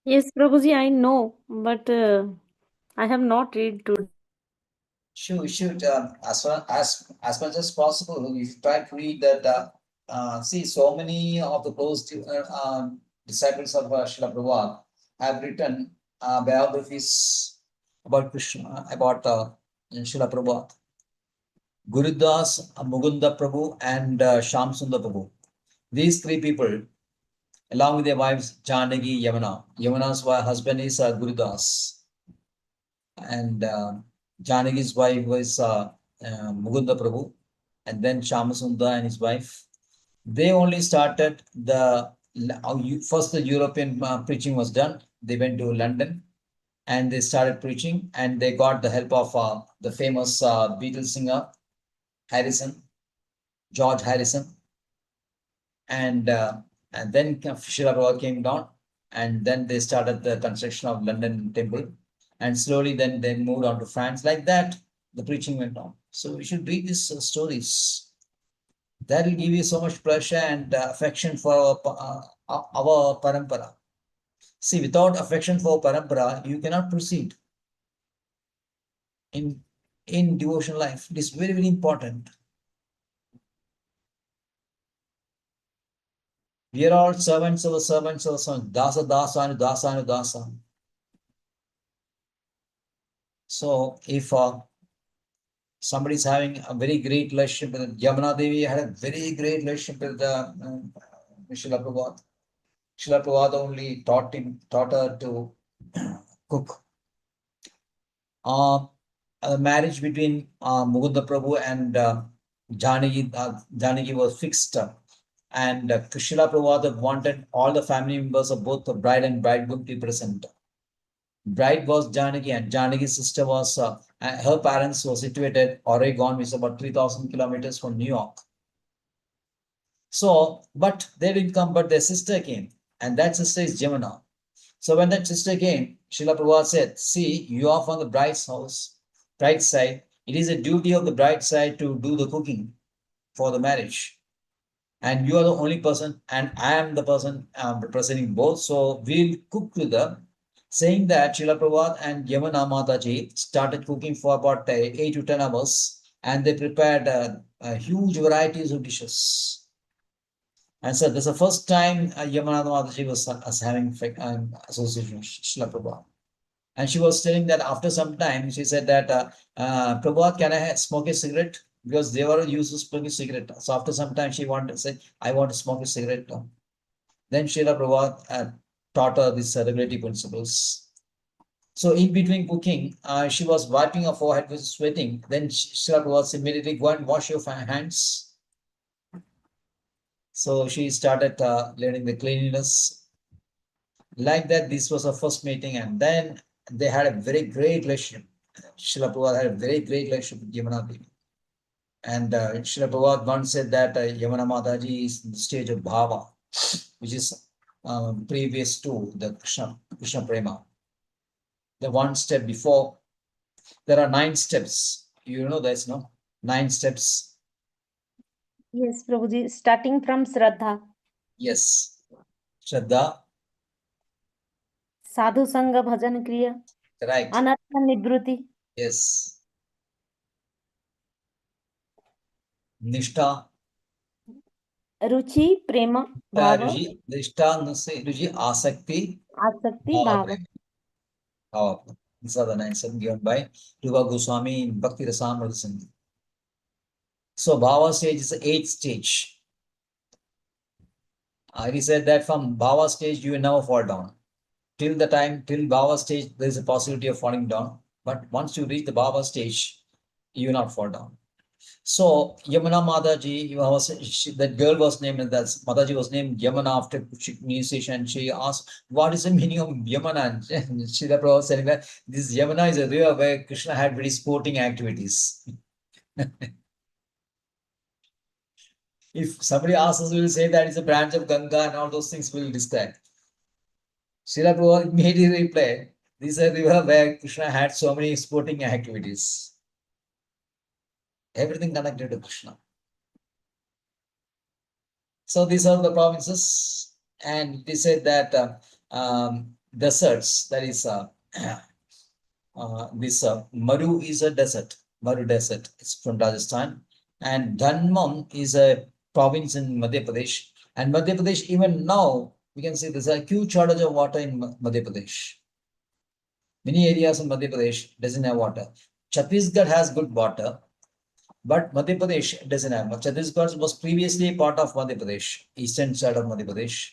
Yes, Prabhuji, I know, but I have not read today. You should as much as possible, you try to read that. See, so many of the close disciples of Srila Prabhupada have written biographies about Krishna, about Srila Prabhupada. Gurudas, Mugunda Prabhu, and Sham Sundar Prabhu. These three people, along with their wives, Janagi, Yamuna. Yamuna's husband is Gurudas. And Janagi's wife was Mugunda Prabhu. And then Shamasunda and his wife. They only started first the European preaching was done. They went to London and they started preaching, and they got the help of the famous Beatles singer, George Harrison. And then Srila Prabhupada came down, and then they started the construction of London Temple. And slowly then they moved on to France. Like that, the preaching went on. So we should read these stories. That will give you so much pleasure and affection for our parampara. See, without affection for parampara, you cannot proceed in devotional life. It is very, very important. We are all servants of the servants of the servants. Dasa, Dasa, and Dasa, and Dasa. So if somebody is having a very great relationship with Yamuna Devi, had a very great relationship with Srila Prabhupada. Srila Prabhupada only taught her to cook. A marriage between Mukunda Prabhu and Janaki was fixed. And Srila Prabhupada wanted all the family members of both the bride and bridegroom to be present. Bride was Janaki, and Janaki's sister was, her parents were situated at Oregon, which is about 3,000 kilometers from New York. So, but they didn't come, but their sister came, and that sister is Jamuna. So when that sister came, Srila Prabhupada said, see, you are from the bride's house, bride's side. It is a duty of the bride's side to do the cooking for the marriage. And you are the only person, and I am the person representing both. So we'll cook together. Saying that, Srila Prabhupada and Yamuna Mataji started cooking for about 8 to 10 hours, and they prepared huge varieties of dishes. And so this is the first time Yamuna Mataji was having association with Srila Prabhupada. And she was telling that after some time, she said that, Prabhupada, can I smoke a cigarette? Because they were used to smoking cigarette. So after some time, she wanted to say, I want to smoke a cigarette now. Then Srila Prabhupada taught her these regulatory principles. So in between cooking, she was wiping her forehead with sweating. Then Srila Prabhupada said, immediately go and wash your hands. So she started learning the cleanliness. Like that, this was her first meeting, and then they had a very great relationship. Srila Prabhupada had a very great relationship with Yamuna Devi. And Srila Prabhupada once said that Yamuna Mataji is in the stage of bhava, which is previous to the Krishna Prema. The one step before, there are 9 steps. You know this, no? 9 steps. Yes, Prabhuji, starting from Shraddha, Yes. Shraddha, Sadhu Sangha Bhajan Kriya, right. Anartha Nivruti, Yes. Nishtha, Ruchi, Prema, Bhava, Ruji, Nishtha, Ruji, Asakti, Asakti, Bhava. These are the 9 steps given by Rupa Goswami in Bhakti Rasamrita Sindhu. So Bhava stage is the 8th stage. He said that from Bhava stage, you will never fall down. Till Bhava stage, there is a possibility of falling down. But once you reach the Bhava stage, you will not fall down. So Yamuna Mataji, that girl was named, that Mataji was named Yamuna after musician, and she asked, what is the meaning of Yamuna? And Srila Prabhupada said that this Yamuna is a river where Krishna had very sporting activities. If somebody asks us, we will say that it's a branch of Ganga and all those things we will describe. Srila Prabhupada immediately replied, this is a river where Krishna had so many sporting activities. Everything connected to Krishna. So these are the provinces, and they said that deserts, that is this Maru is a desert, Maru desert, it's from Rajasthan, and Dhanmam is a province in Madhya Pradesh, and Madhya Pradesh, even now, we can see there's a huge shortage of water in Madhya Pradesh. Many areas in Madhya Pradesh doesn't have water. Chhattisgarh has good water, but Madhya Pradesh doesn't have much. Chhattisgarh was previously part of Madhya Pradesh, eastern side of Madhya Pradesh.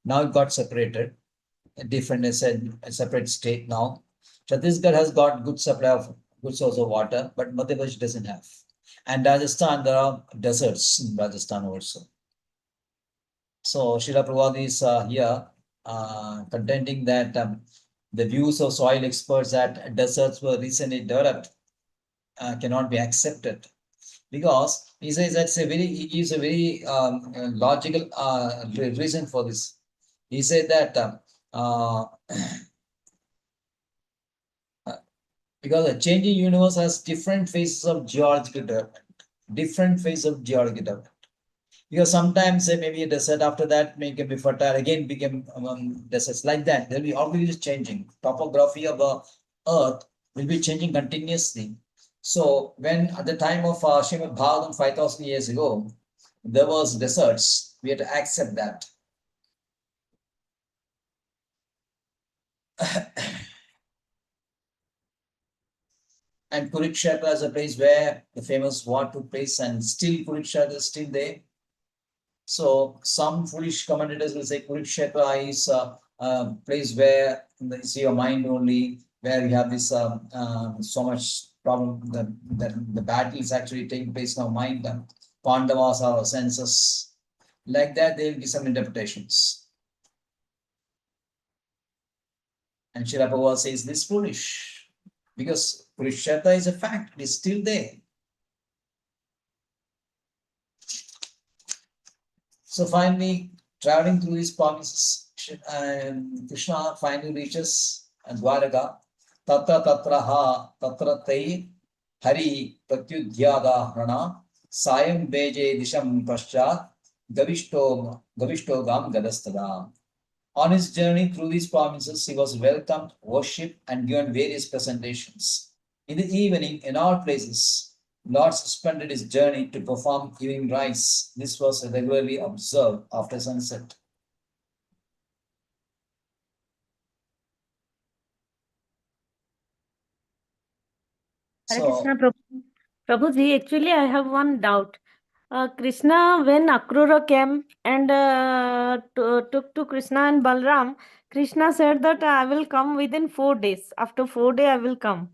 Now it got separated, a separate state now. Chhattisgarh has got good supply of good source of water, but Madhya Pradesh doesn't have. And Rajasthan, there are deserts in Rajasthan also. So Srila Prabhupada is here contending that the views of soil experts that deserts were recently developed cannot be accepted, because he says that's he gives a very logical reason for this. He said that because the changing universe has different phases of geological development, Because sometimes maybe a desert, after that may be fertile, again become deserts, like that. There will be always changing. Topography of the earth will be changing continuously. So when at the time of Srimad Bhagavatam 5,000 years ago, there was deserts, we had to accept that. And Kurukshetra is a place where the famous war took place, and still Kurukshetra is still there. So some foolish commentators will say Kurukshetra is a place where you see your mind only, where you have this so much problem that the battle is actually taking place in our mind. Pandavas are our senses. Like that, there will be some interpretations. And Srila Prabhupada says this foolish, because Purushartha is a fact, it is still there. So finally, traveling through these provinces, Krishna finally reaches Dwaraka. Tatra tatraha tatratai hari pratyudhyada hrana sayam beje disham paschat gavishto gam gadastada. On his journey through these provinces, he was welcomed, worshipped, and given various presentations. In the evening, in all places, Lord suspended his journey to perform evening rites. This was regularly observed after sunset. Hare So, Krishna, Prabhuji, actually, I have one doubt. Krishna, when Akrura came and took to Krishna and Balram, Krishna said that I will come within 4 days. After 4 days, I will come.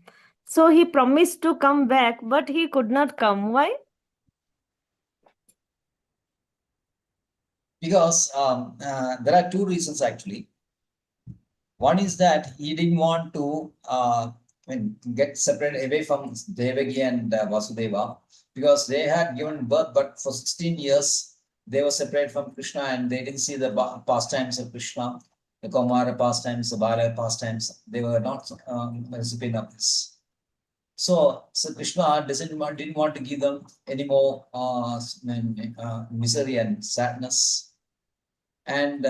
So he promised to come back, but he could not come. Why? because there are two reasons actually. One is that he didn't want to get separated away from Devaki and Vasudeva, because they had given birth, but for 16 years they were separated from Krishna and they didn't see the pastimes of Krishna, the Kaumara pastimes, the Bala pastimes. They were not recipient of this. So Krishna didn't want to give them any more misery and sadness. And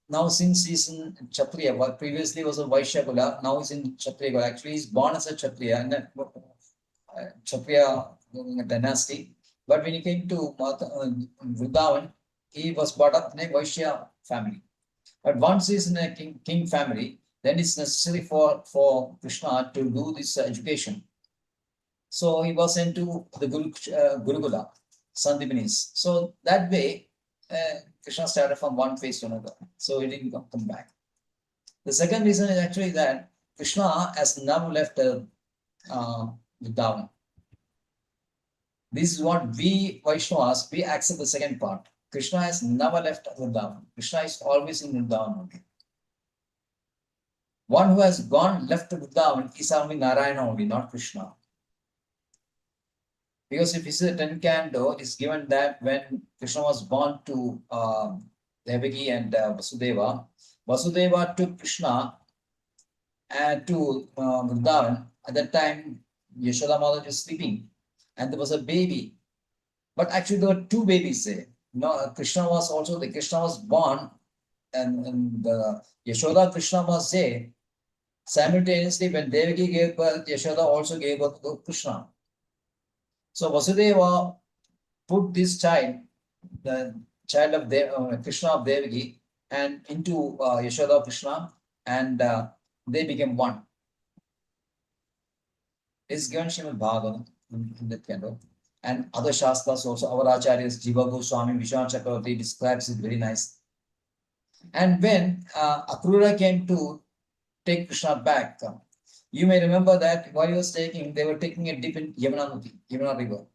now since he's in Kshatriya, previously was a Vaishya Kula, now he's in Kshatriya Kula. Actually, he's born as a Kshatriya in Kshatriya dynasty. But when he came to Vrindavan, he was brought up in a Vaishya family. But once he's in a king family, then it's necessary for Krishna to do this education. So he was sent to the Gurukula, Sandipanis. So that way, Krishna started from one phase to another. So he didn't come back. The second reason is actually that Krishna has now left Vrindavan. This is what we Vaishnavas, we accept the second part. Krishna has never left Vrindavan. Krishna is always in Vrindavan only. One who has left Vrindavan is only Narayana only, not Krishna. Because if you see the 10 canto, it's given that when Krishna was born to Devaki and Vasudeva, Vasudeva took Krishna to Vrindavan. At that time, Yashoda Mother was sleeping and there was a baby. But actually, there were two babies there. Krishna was born and Yashoda Krishna was there. Simultaneously, when Devaki gave birth, Yashoda also gave birth to Krishna. So Vasudeva put this child, the child of Krishna of Devaki, and into Yashoda Krishna, and they became one. It's given Srimad Bhagavatam in that kind of, and other Shastras also. Our Acharyas, Jiva Goswami, Vishwanath Chakravarti describes it very nice. And when Akrura came to take Krishna back, you may remember that while he was they were taking a dip in Yamuna River.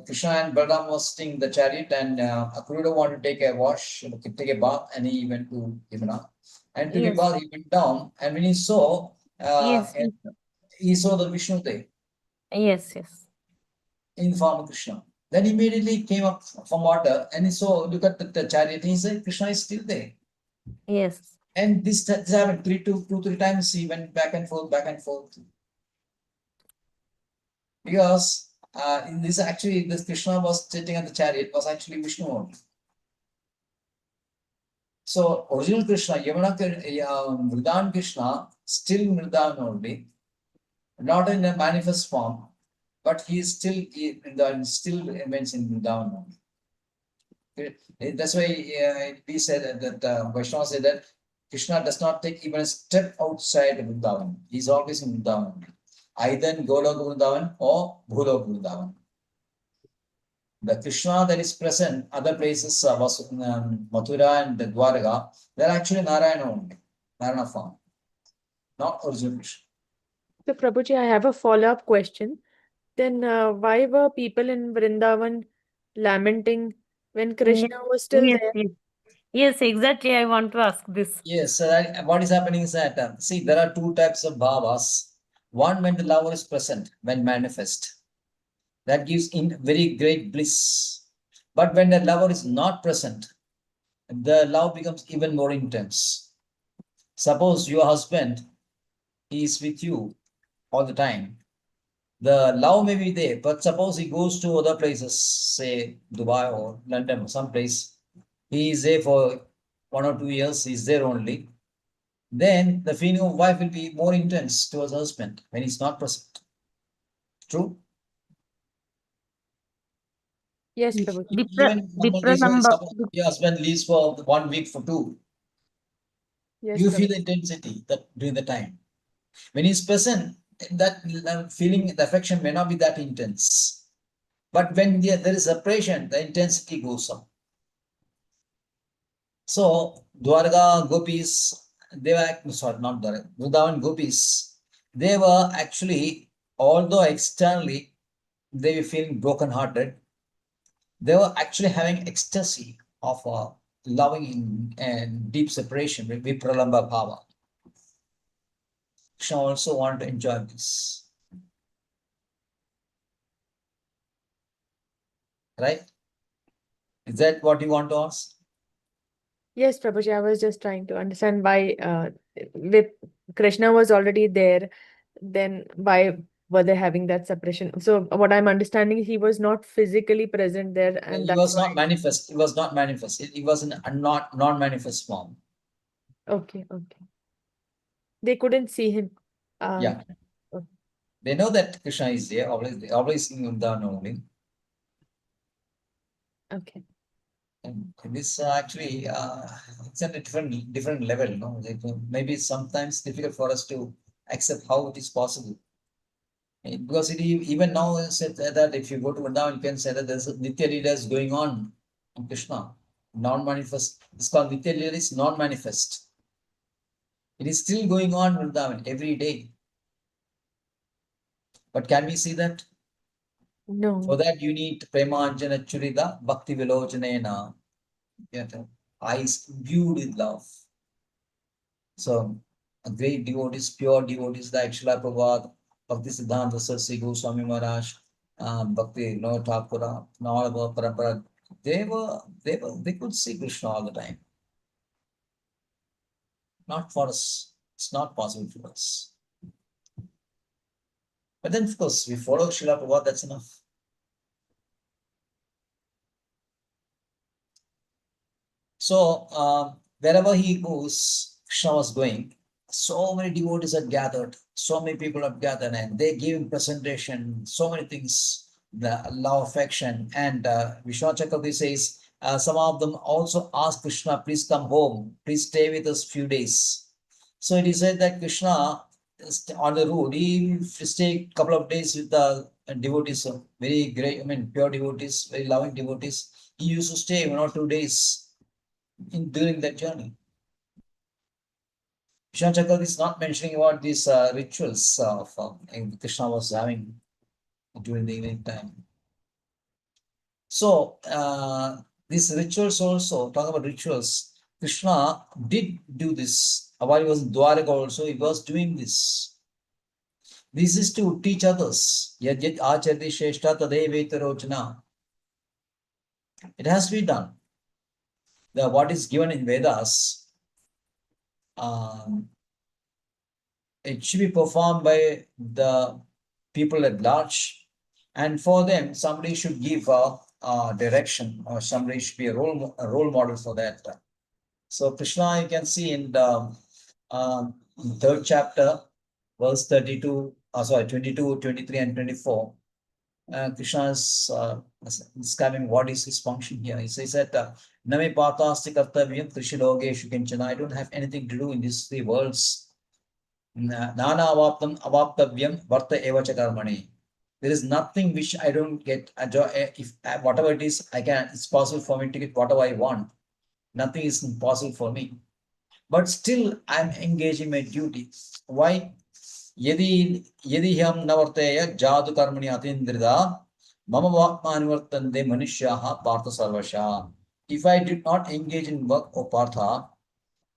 Krishna and Balaram was sitting in the chariot, and Akrura wanted to take a wash, take a bath, and he went to Yamuna. And to the bath, he went down, and when he saw, he saw the Vishnu there. Yes. In form of Krishna. Then immediately came up from water, and he saw, look at the chariot, and he said, Krishna is still there. Yes. And this happened two, three times. He went back and forth. Because this Krishna was sitting on the chariot was actually Vishnu only. So original Krishna, Vrindavan Krishna, still Vrindavan only, not in a manifest form, but he is still remains in Vrindavan only. That's why we said that Vaishnava said that Krishna does not take even a step outside Vrindavan. He is always in Vrindavan only. Either in Goloka Vrindavan or Bhuloka Vrindavan. The Krishna that is present other places, Mathura and Dwaraka, they are actually Narayana only, Narayana form, not original Krishna. So, Prabhuji, I have a follow-up question. Then why were people in Vrindavan lamenting when Krishna was still there? Yes. Yes, exactly. I want to ask this. Yes, what is happening is that, see, there are two types of bhavas. One, when the lover is present, when manifest, that gives in very great bliss. But when the lover is not present, the love becomes even more intense. Suppose your husband is with you all the time. The love may be there, but suppose he goes to other places, say Dubai or London or someplace, he is there for 1 or 2 years, he's there only. Then the feeling of wife will be more intense towards husband when he's not present. True? Yes, Prabhu. Even normal days when your husband leaves for 1 week for 2, Yes, you Prabhu. feel the intensity that during the time. When he's present, that feeling, the affection may not be that intense. But when there is separation, the intensity goes up. So, Dwarga gopis, they were, sorry, not Dwarga, Vrindavan gopis, they were actually, although externally they were feeling broken-hearted, they were actually having ecstasy of loving and deep separation with Vipralamba Bhava. Krishna also wanted to enjoy this. Right? Is that what you want to ask? Yes, Prabhuji, I was just trying to understand why with Krishna was already there, then why were they having that separation? So what I'm understanding, he was not physically present there, and He that's was why. not manifest. He was not manifest. He was in a non-manifest form. Okay, okay. They couldn't see him. Yeah. Okay. They know that Krishna is there, always in Vrindavan only. Okay. And this actually, it's at a different level, no? Maybe sometimes difficult for us to accept how it is possible. Because even now said that if you go to Vrindavan, you can say that there's Nitya Leelas going on in Krishna, non-manifest. It's called Nitya Leela is non-manifest. It is still going on in Vrindavan every day. But can we see that? No. For that you need Premanjana Churida Bhakti Vilojanena. Eyes viewed with love. So a great devotees, pure devotees like Srila Prabhupada, Bhakti Siddhanta Saraswati Goswami Maharaj, Bhakti Thakura, Nalava Parampara, they could see Krishna all the time. Not for us. It's not possible for us. But then of course we follow Srila Prabhupada, that's enough. So wherever he goes, Krishna was going, so many devotees had gathered, so many people have gathered, and they gave him presentation, so many things, the love, affection, and Vishnu Chakravarti says, some of them also asked Krishna, please come home, please stay with us few days. So it is said that Krishna is on the road, he stay a couple of days with the devotees, very great, pure devotees, very loving devotees. He used to stay 1 or 2 days during that journey. Vishnu Chakravarti is not mentioning about these rituals Krishna was having during the evening time. So these rituals also, talk about rituals, Krishna did do this. While he was in Dwaraka also, he was doing this. This is to teach others. Yad yad acharti shrestha tadeveta rochana. It has to be done. What is given in Vedas, it should be performed by the people at large, and for them somebody should give a direction, or somebody should be a role model for that. So Krishna, you can see in the 3rd chapter, verse 32, 22, 23 and 24, Krishna is describing what is his function here. He says that Name Patasti Kartavyam Trishilogeshu Kinchana. I don't have anything to do in these 3 worlds. Nana avaptam avaptavyam varta evacha karmani. There is nothing which I don't get. If whatever it is, it's possible for me to get whatever I want. Nothing is impossible for me. But still, I'm engaging my duty. Why? Yadi ham navarteya jadu karmani atindrida mama vakmani vartande manusyaha partha sarvasha. if I did not engage in work, O Partha,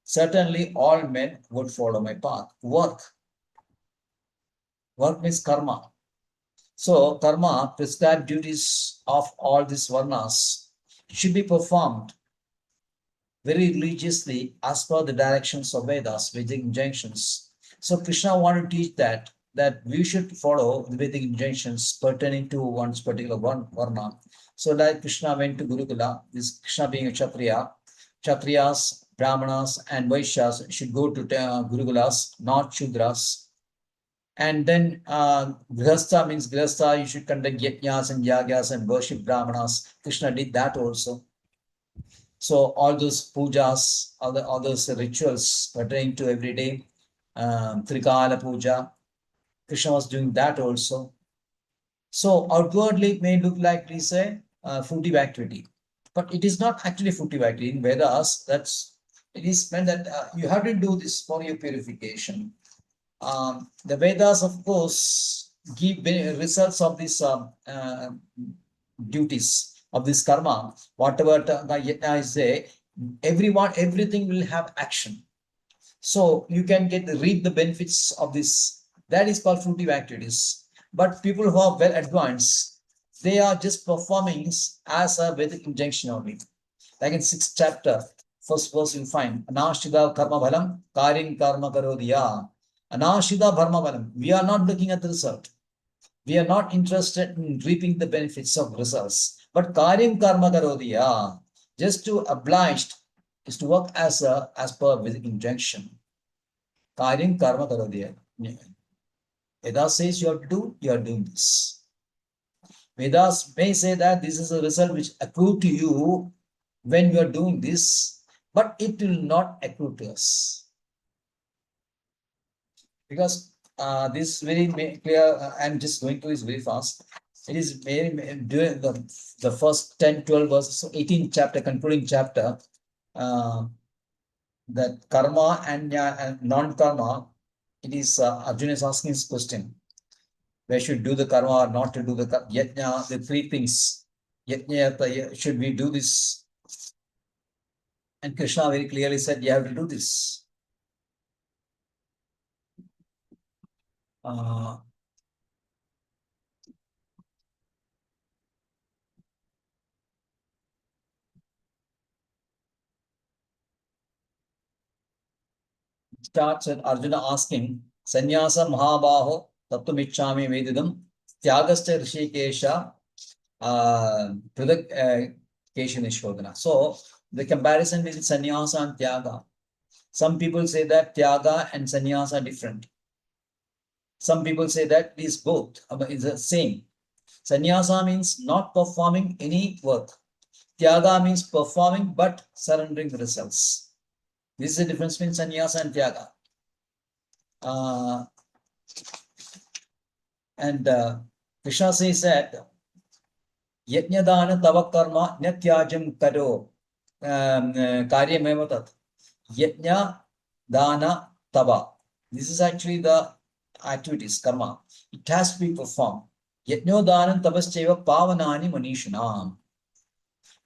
certainly all men would follow my path. Work means karma. So karma, prescribed duties of all these varnas should be performed very religiously as per the directions of Vedas, Vedic injunctions. So Krishna wanted to teach that we should follow the Vedic injunctions pertaining to one's particular varna. So like Krishna went to Gurukula, this Krishna being a Kshatriya, Kshatriyas, Brahmanas and Vaishyas should go to Gurukulas, not Shudras. And then Grihastha means Grihastha, you should conduct yajnas and yagyas and worship Brahmanas. Krishna did that also. So all those pujas, all those rituals pertaining to every day, Trikala puja, Krishna was doing that also. So outwardly it may look like we say fruitive activity, but it is not actually fruitive activity. In Vedas, it is meant that you have to do this for your purification. The Vedas, of course, give results of these duties of this karma. Whatever the yajna is there, everything will have action. So you can reap the benefits of this. That is called fruitive activities. But people who are well advanced, they are just performing as a Vedic injunction only. Like in 6th chapter, first verse you find, Anashida karma bhalam, karin karma karodiya. Anashida dharma bhalam. We are not looking at the result. We are not interested in reaping the benefits of results. But karin karma karodiya, just to obliged is to work as per Vedic injunction. Karin karma karodiya. Vedas says you have to do, you are doing this. Vedas may say that this is a result which accrue to you when you are doing this, but it will not accrue to us. Because this is very clear, I'm just going through this very fast. It is very, during the first 10, 12 verses, so 18th chapter, concluding chapter, that karma and non-karma, it is Arjuna is asking this question. Where should do the karma or not to do the yajna, the three things. Yajna, should we do this? And Krishna very clearly said, you have to do this. Starts with Arjuna asking, Sannyasa Mahabaho Tattvamichchami Vedidam Tyagastha Rishikesha Pradak Keshanishvodana. So the comparison between sannyasa and tyaga. Some people say that tyaga and sannyasa are different. Some people say that it is both, it's the same. Sannyasa means not performing any work. Tyaga means performing but surrendering the results. This is the difference between sannyasa and tyaga. And Krishna says that Yajnadana tava karma nyatyajam karo karyameva tat. Yajna dana tava. This is actually the activities, karma. It has to be performed. Yajnodhanam tavascheva pavanani manishanam.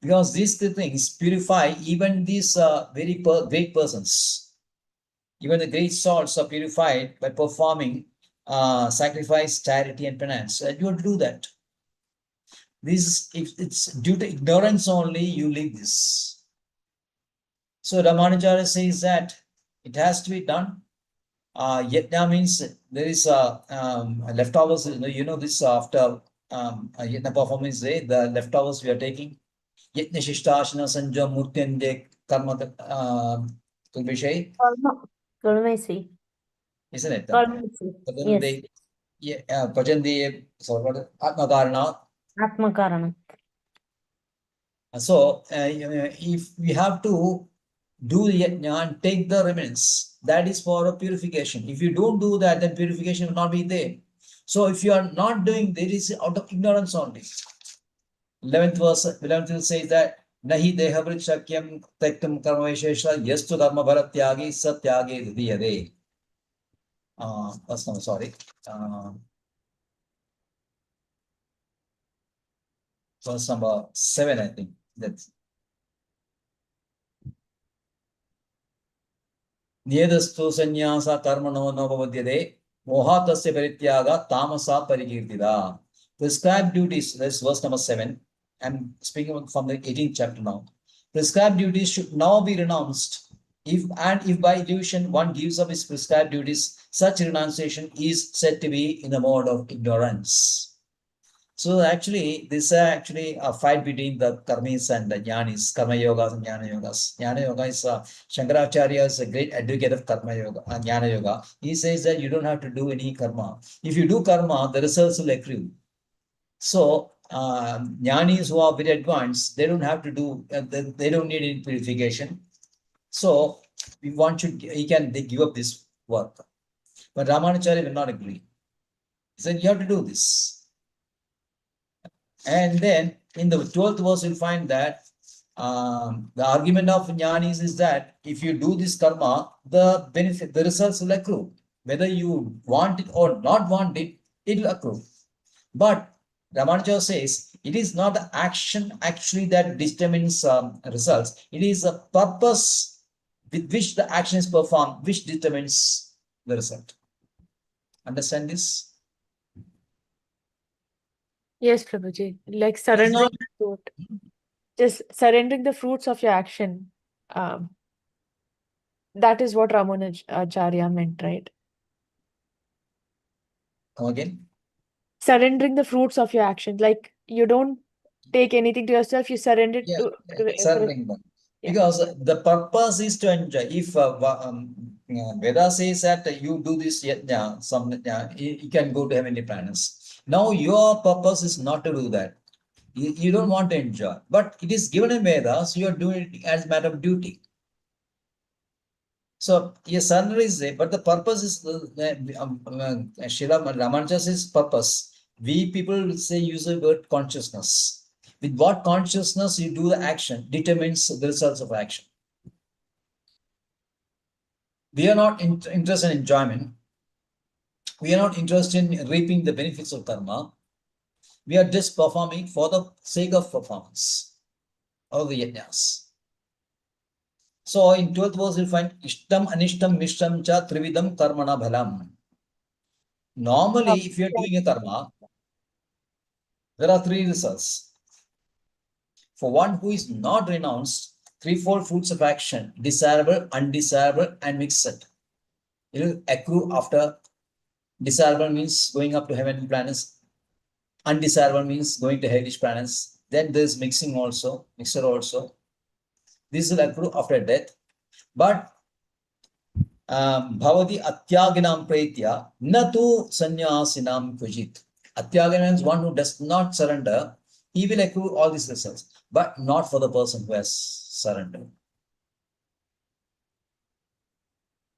Because these two things purify even these very great persons. Even the great souls are purified by performing sacrifice, charity, and penance. And you will do that. This, if it's due to ignorance only, you leave this. So Ramanujara says that it has to be done. Yajna means there is leftovers. This after yajna performance day, the leftovers we are taking. Yajna Shishtasana Sanjam Murtyande Karma Kulvishay. Kalmesi. Isn't it? Kalmesi. Yes. Pajandi, Atmakarana. Atmakarana. So if we have to do the yajna and take the remnants, that is for a purification. If you don't do that, then purification will not be there. So if you are not doing, there is out of ignorance only. 11th will say that Nahi dehabrit shakyam tektam karmaveshesha yastu dharma bharatyagi satyage didiyade. Sorry. Verse number 7, I think. That's Niedastu sanyasa karmano navavadyade mohatasya parityaga tamasa parikirtida. Prescribed duties, that's verse number 7. I'm speaking from the 18th chapter now. Prescribed duties should now be renounced. If by illusion one gives up his prescribed duties, such renunciation is said to be in the mode of ignorance. So actually, this is actually a fight between the karmis and the jnanis, karma yogas and jnana yogas. Jnana yoga is Shankaracharya is a great advocate of karma yoga and jnana yoga. He says that you don't have to do any karma. If you do karma, the results will accrue. So jnanis who are very advanced, they don't have to do, they don't need any purification. So we want you, he can give up this work. But Ramanacharya will not agree. He said, you have to do this. And then in the 12th verse, you'll find that the argument of jnanis is that if you do this karma, the benefit, the results will accrue. Whether you want it or not want it, it will accrue. But Ramanuja says it is not the action actually that determines results. It is a purpose with which the action is performed, which determines the result. Understand this? Yes, Prabhuji. Like surrendering the fruit. Just surrendering the fruits of your action. That is what Ramanujacharya meant, right? Come again? Surrendering the fruits of your actions. Like you don't take anything to yourself, you surrender Yeah, to surrendering them. Yeah. Because the purpose is to enjoy. If Veda says that you do this, you can go to heavenly planets. Now your purpose is not to do that. You don't want to enjoy, but it is given in Veda, so you are doing it as a matter of duty. So yes, surrender is there, but the purpose is Srila Ramanuja says purpose. We people say use the word consciousness. With what consciousness you do the action determines the results of action. We are not interested in enjoyment. We are not interested in reaping the benefits of karma. We are just performing for the sake of performance of the yajnas. So in 12th verse, you'll find Ishtam, Anishtam, Mishtam, Cha, Trividam, Karmana, Bhalam. Normally, if you're doing a karma, there are three results. For one who is not renounced, threefold fruits of action, desirable, undesirable, and mixed. It will accrue after. Desirable means going up to heavenly planets. Undesirable means going to hellish planets. Then there's mixture also. This will accrue after death. But Bhavati Atyaginam Praitya Natu Sanyasinam Kujit. Atyagina means one who does not surrender, he will accrue all these results, but not for the person who has surrendered.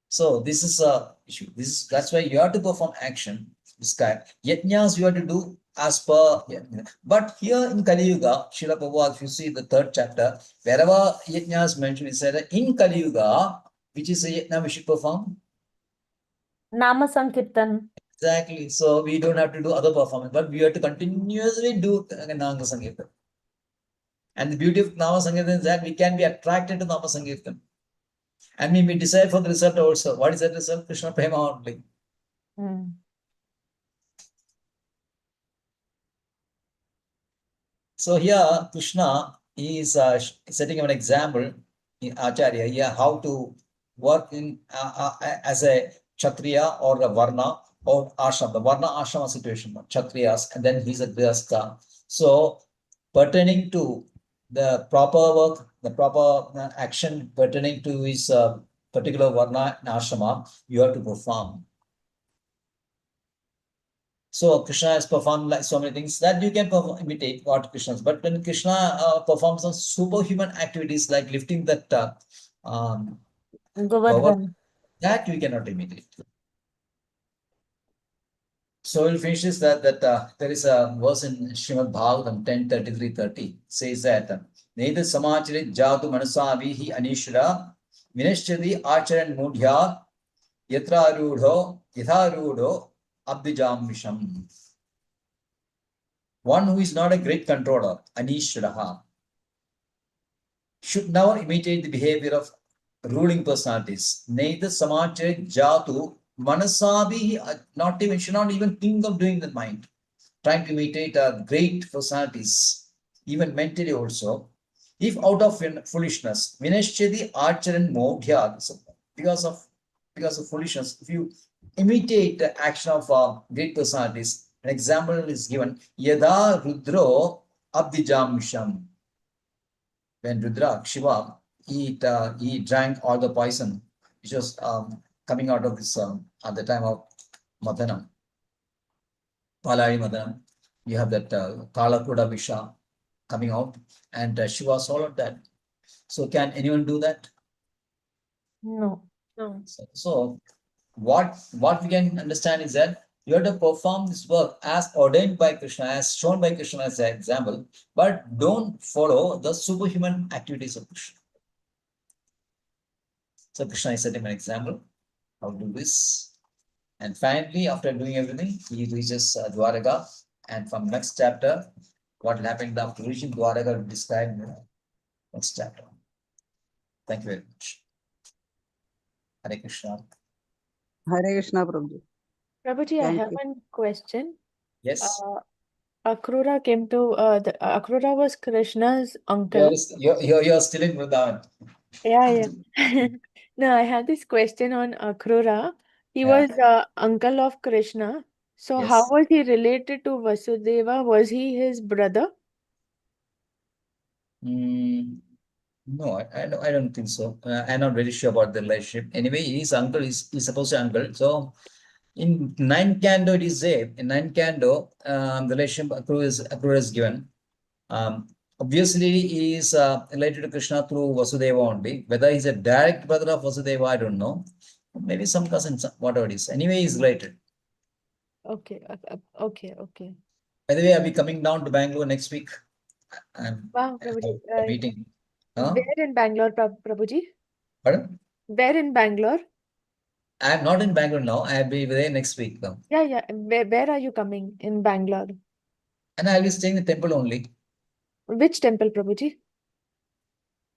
So this is a issue. That's why you have to perform action. This guy. Yajnas you have to do as per. But here in Kali Yuga, Srila Prabhupada, if you see the 3rd chapter, wherever yajna is mentioned, it said in Kali Yuga, which is a yajna we should perform? Nama Sankirtan. Exactly. So we don't have to do other performance, but we have to continuously do Nama Sankirtan. And the beauty of Nama Sankirtan is that we can be attracted to Nama Sankirtan. And we may decide for the result also. What is that result? Krishna Prema only. So here Krishna is setting an example in Acharya here how to work in as a Kshatriya or a Varna or Ashram, the Varna Ashrama situation, Kshatriyas, and then he's a Grihastha. So pertaining to the proper work, the proper action pertaining to his particular Varna and Ashrama, you have to perform. So Krishna has performed like so many things that you can imitate what Krishna's. But when Krishna performs some superhuman activities like lifting that Govardhan. that you cannot imitate. So we'll finish this that there is a verse in Srimad Bhagavatam 10:33-30 says that Neither Samachari Jatu Manasavihi Anishra Vinashchadi Acharan Mudhya Yatra Yatharudho Abdijam Visham. One who is not a great controller, Anishraha, should never imitate the behavior of ruling personalities. Neither Samachari Jatu Manasabi, not even, should not even think of doing the mind, trying to imitate great personalities, even mentally also. If out of foolishness, Vinashchadi Acharan Modhya, because of foolishness, if you imitate the action of great personalities, an example is given, Yada Rudro Abdijamisham. When Rudra, Shiva, he drank all the poison, which was coming out of this at the time of Madana, Palari Madana. You have that Kala Kuda Visha coming out, and Shiva swallowed that. So, can anyone do that? No. So what we can understand is that you have to perform this work as ordained by Krishna, as shown by Krishna as an example, but don't follow the superhuman activities of Krishna. So Krishna is setting an example how to do this. And finally, after doing everything, he reaches Dwaraka. And from next chapter, what happened after reaching Dwaraka will describe the next chapter. Thank you very much. Hare Krishna. Hare Krishna, Prabhuji. Prabhuji, I Thank have you. one question. Yes. Akrura came to Akrura was Krishna's uncle. You're still in Vrindavan. Yeah. No, I had this question on Akrura. He Yeah. was uncle of Krishna. So Yes. how was he related to Vasudeva? Was he his brother? No, I don't think so. I'm not very sure about the relationship. Anyway, his uncle is supposed to uncle. So in 9th canto, it is there. In 9th canto, the relationship Akrura is given. Obviously, he is related to Krishna through Vasudeva only. Whether he's a direct brother of Vasudeva, I don't know. Maybe some cousin, whatever it is. Anyway, he's related. Okay. By the way, I'll be coming down to Bangalore next week. Wow, Prabhuji. A meeting. Huh? Where in Bangalore, Prabhuji? Pardon? Where in Bangalore? I'm not in Bangalore now. I'll be there next week though. Yeah. Where are you coming in Bangalore? And I'll be staying in the temple only. Which temple, Prabhuji?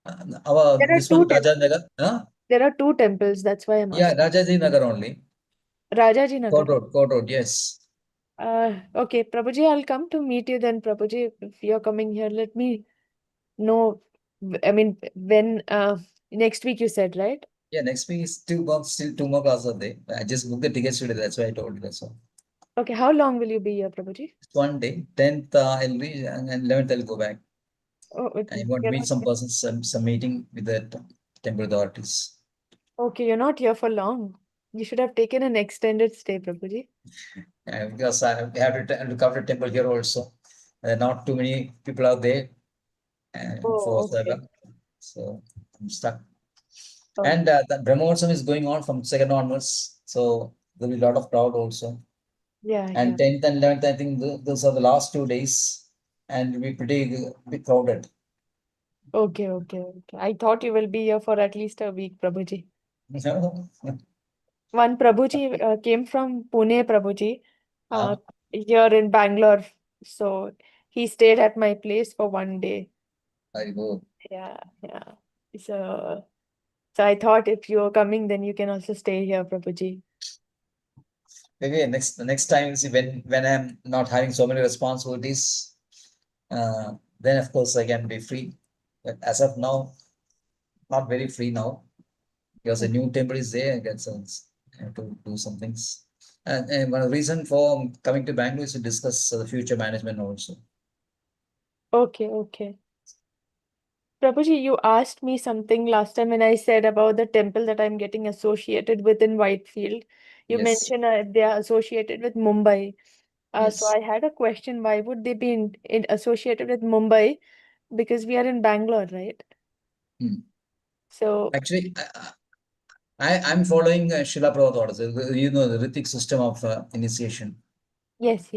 This one, Raja Nagar. Huh? There are two temples. That's why I'm Yeah, asking. Rajaji Nagar only. Rajaji Nagar. Court Road, yes. Okay, Prabhuji, I'll come to meet you then, Prabhuji. If you're coming here, let me know. I mean, when next week you said, right? Yeah, next week is still 2 more classes a day. I just booked the tickets today. That's why I told you. That's all. Okay, how long will you be here, Prabhuji? It's one day. 10th I'll reach and 11th I'll go back. Oh, I want to meet some persons, some meeting with the temple authorities. okay, you're not here for long. You should have taken an extended stay, Prabhuji. Because I have to look after temple here also. Not too many people are there for okay. so I'm stuck. Oh. And the Brahmotsam is going on from 2nd onwards. So there'll be a lot of crowd also. Yeah. And 10th and 11th, I think those are the last 2 days. And it'll be pretty crowded. Okay. I thought you will be here for at least a week, Prabhuji. One Prabhuji came from Pune, Prabhuji, here in Bangalore. So he stayed at my place for one day. Very good. Yeah. So I thought if you're coming, then you can also stay here, Prabhuji. Maybe the next time, see, when I'm not having so many responsibilities, then of course I can be free. But as of now, not very free now, because a new temple is there. I have to do some things. And one reason for coming to Bangalore is to discuss the future management also. Okay. Prabhuji, you asked me something last time when I said about the temple that I'm getting associated with in Whitefield. You Yes. mentioned they are associated with Mumbai. So Yes. I had a question. Why would they be associated with Mumbai? Because we are in Bangalore, right? So Actually, I'm following Srila Prabhupada orders. You know, the Ritik system of initiation. yes.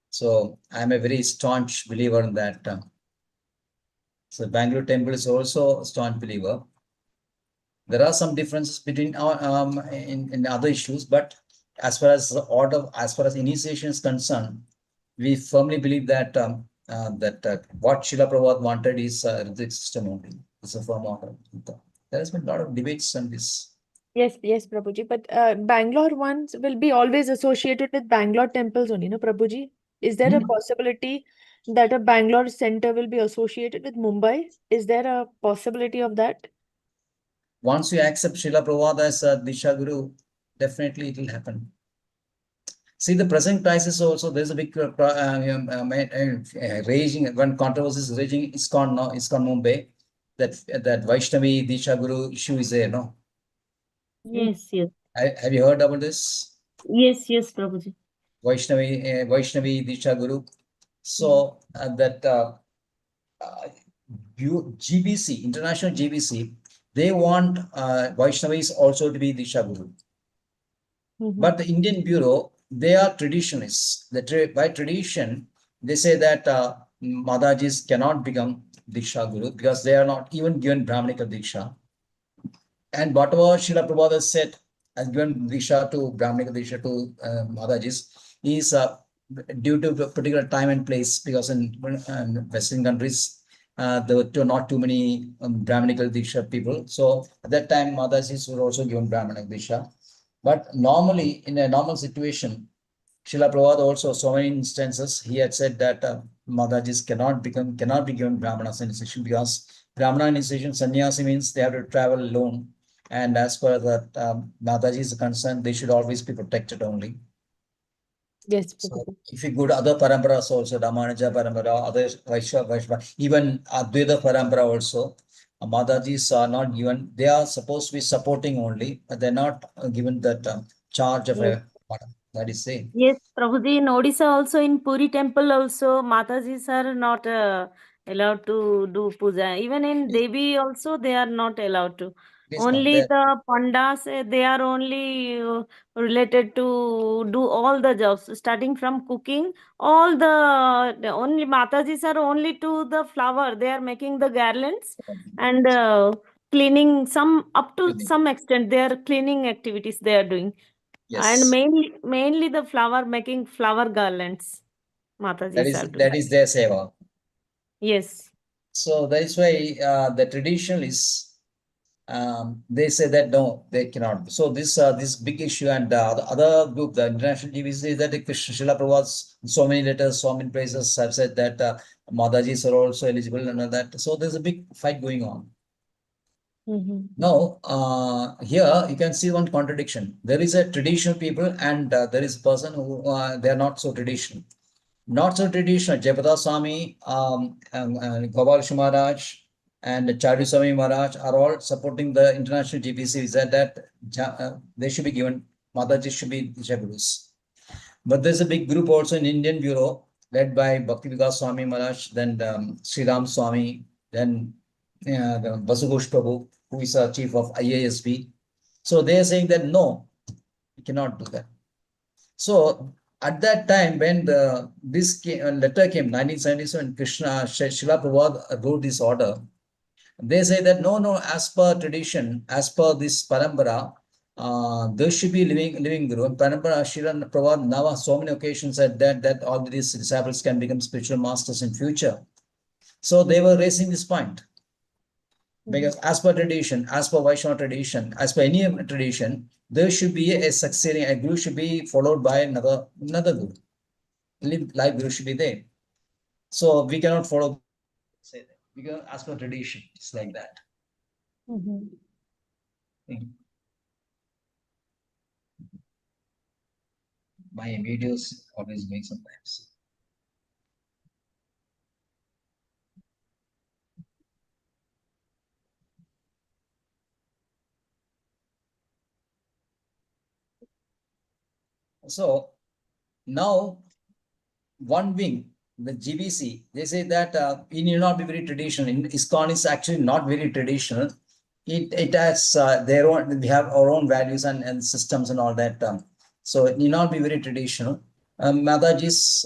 So I'm a very staunch believer in that. So Bangalore temple is also a staunch believer. There are some differences between our in other issues, but as far as the order, as far as initiation is concerned, we firmly believe that what Srila Prabhupada wanted is Ritik system only. It's a firm order. There has been a lot of debates on this. Yes, Prabhuji. But Bangalore ones will be always associated with Bangalore temples only, no, Prabhuji? Is there a possibility that a Bangalore center will be associated with Mumbai? Is there a possibility of that? Once you accept Srila Prabhupada as a Disha Guru, definitely it will happen. See, the present crisis also, there's a big raging, when controversy is raging, ISKCON, no, ISKCON Mumbai, that Vaishnavi Disha Guru issue is there, no? Yes, yes. Have you heard about this? Yes, Prabhuji. Vaishnavi Disha Guru. So GBC, International GBC, they want Vaishnavis also to be Disha Guru. But the Indian Bureau, they are traditionalists. By tradition, they say that Madhajis cannot become Diksha Guru because they are not even given Brahmanika Diksha. And whatever Srila Prabhupada said has given Diksha to Brahmanika Diksha to Madhajis is due to a particular time and place, because in Western countries, there were not too many Brahmanical Diksha people. So at that time, Madhajis were also given Brahmanika Diksha. But normally, in a normal situation, Srila Prabhupada also, so many instances, he had said that Madhajis cannot be given Brahmana initiation, because Brahmana initiation, sannyasi means they have to travel alone. And as per that Mataji is concerned, they should always be protected only. Yes, So if you go to other paramparas also, Ramanuja parampara, other Vaishya, even Advaita parampara also, Madhajis are not given, they are supposed to be supporting only, but they're not given that charge of a Mata. That is saying. Yes, Prabhuji, in Odisha also, in Puri temple also, Matajis are not allowed to do puja. Even in Devi also, they are not allowed to. Only the Pandas, they are only related to do all the jobs, starting from cooking. All the only Matajis are only to the flower. They are making the garlands and cleaning some, up to some extent, they are cleaning activities they are doing. Yes. And mainly the flower, making flower garlands. Mataji That is their seva. Yes. So that is why the traditionalists, they say that no, they cannot. So this big issue, and the other group, the international GBC, is that Srila Prabhupada's so many letters, so many places have said that Madhajis are also eligible and all that. So there's a big fight going on. Now, here you can see one contradiction. There is a traditional people, and there is a person who they are not so traditional. Not so traditional. Jayapata Swami, Gopal Maharaj, and Charyu Swami Maharaj are all supporting the international GPC. Is that they should be given, Mataji should be Disha Gurus. But there's a big group also in Indian Bureau led by Bhakti Vikas Swami Maharaj, then Sri Ram Swami, then Vasughosh Prabhu, who is a chief of IASB. So they are saying that no, you cannot do that. So at that time, when this letter came, 1977, Srila Prabhupada wrote this order. They say that no, as per tradition, as per this parampara, there should be living guru. And parampara, Srila Prabhupada now so many occasions said that all these disciples can become spiritual masters in future. So they were raising this point. Because as per tradition, as per Vaishnava tradition, as per any tradition, there should be a succeeding, a guru should be followed by another guru. Life guru should be there. So we cannot follow, say that, because as per tradition, it's like that. My videos always going sometimes. So now one wing, the GBC, they say that it need not be very traditional. ISKCON is actually not very traditional. It has their own, we have our own values and systems and all that. So it need not be very traditional. Madhajis,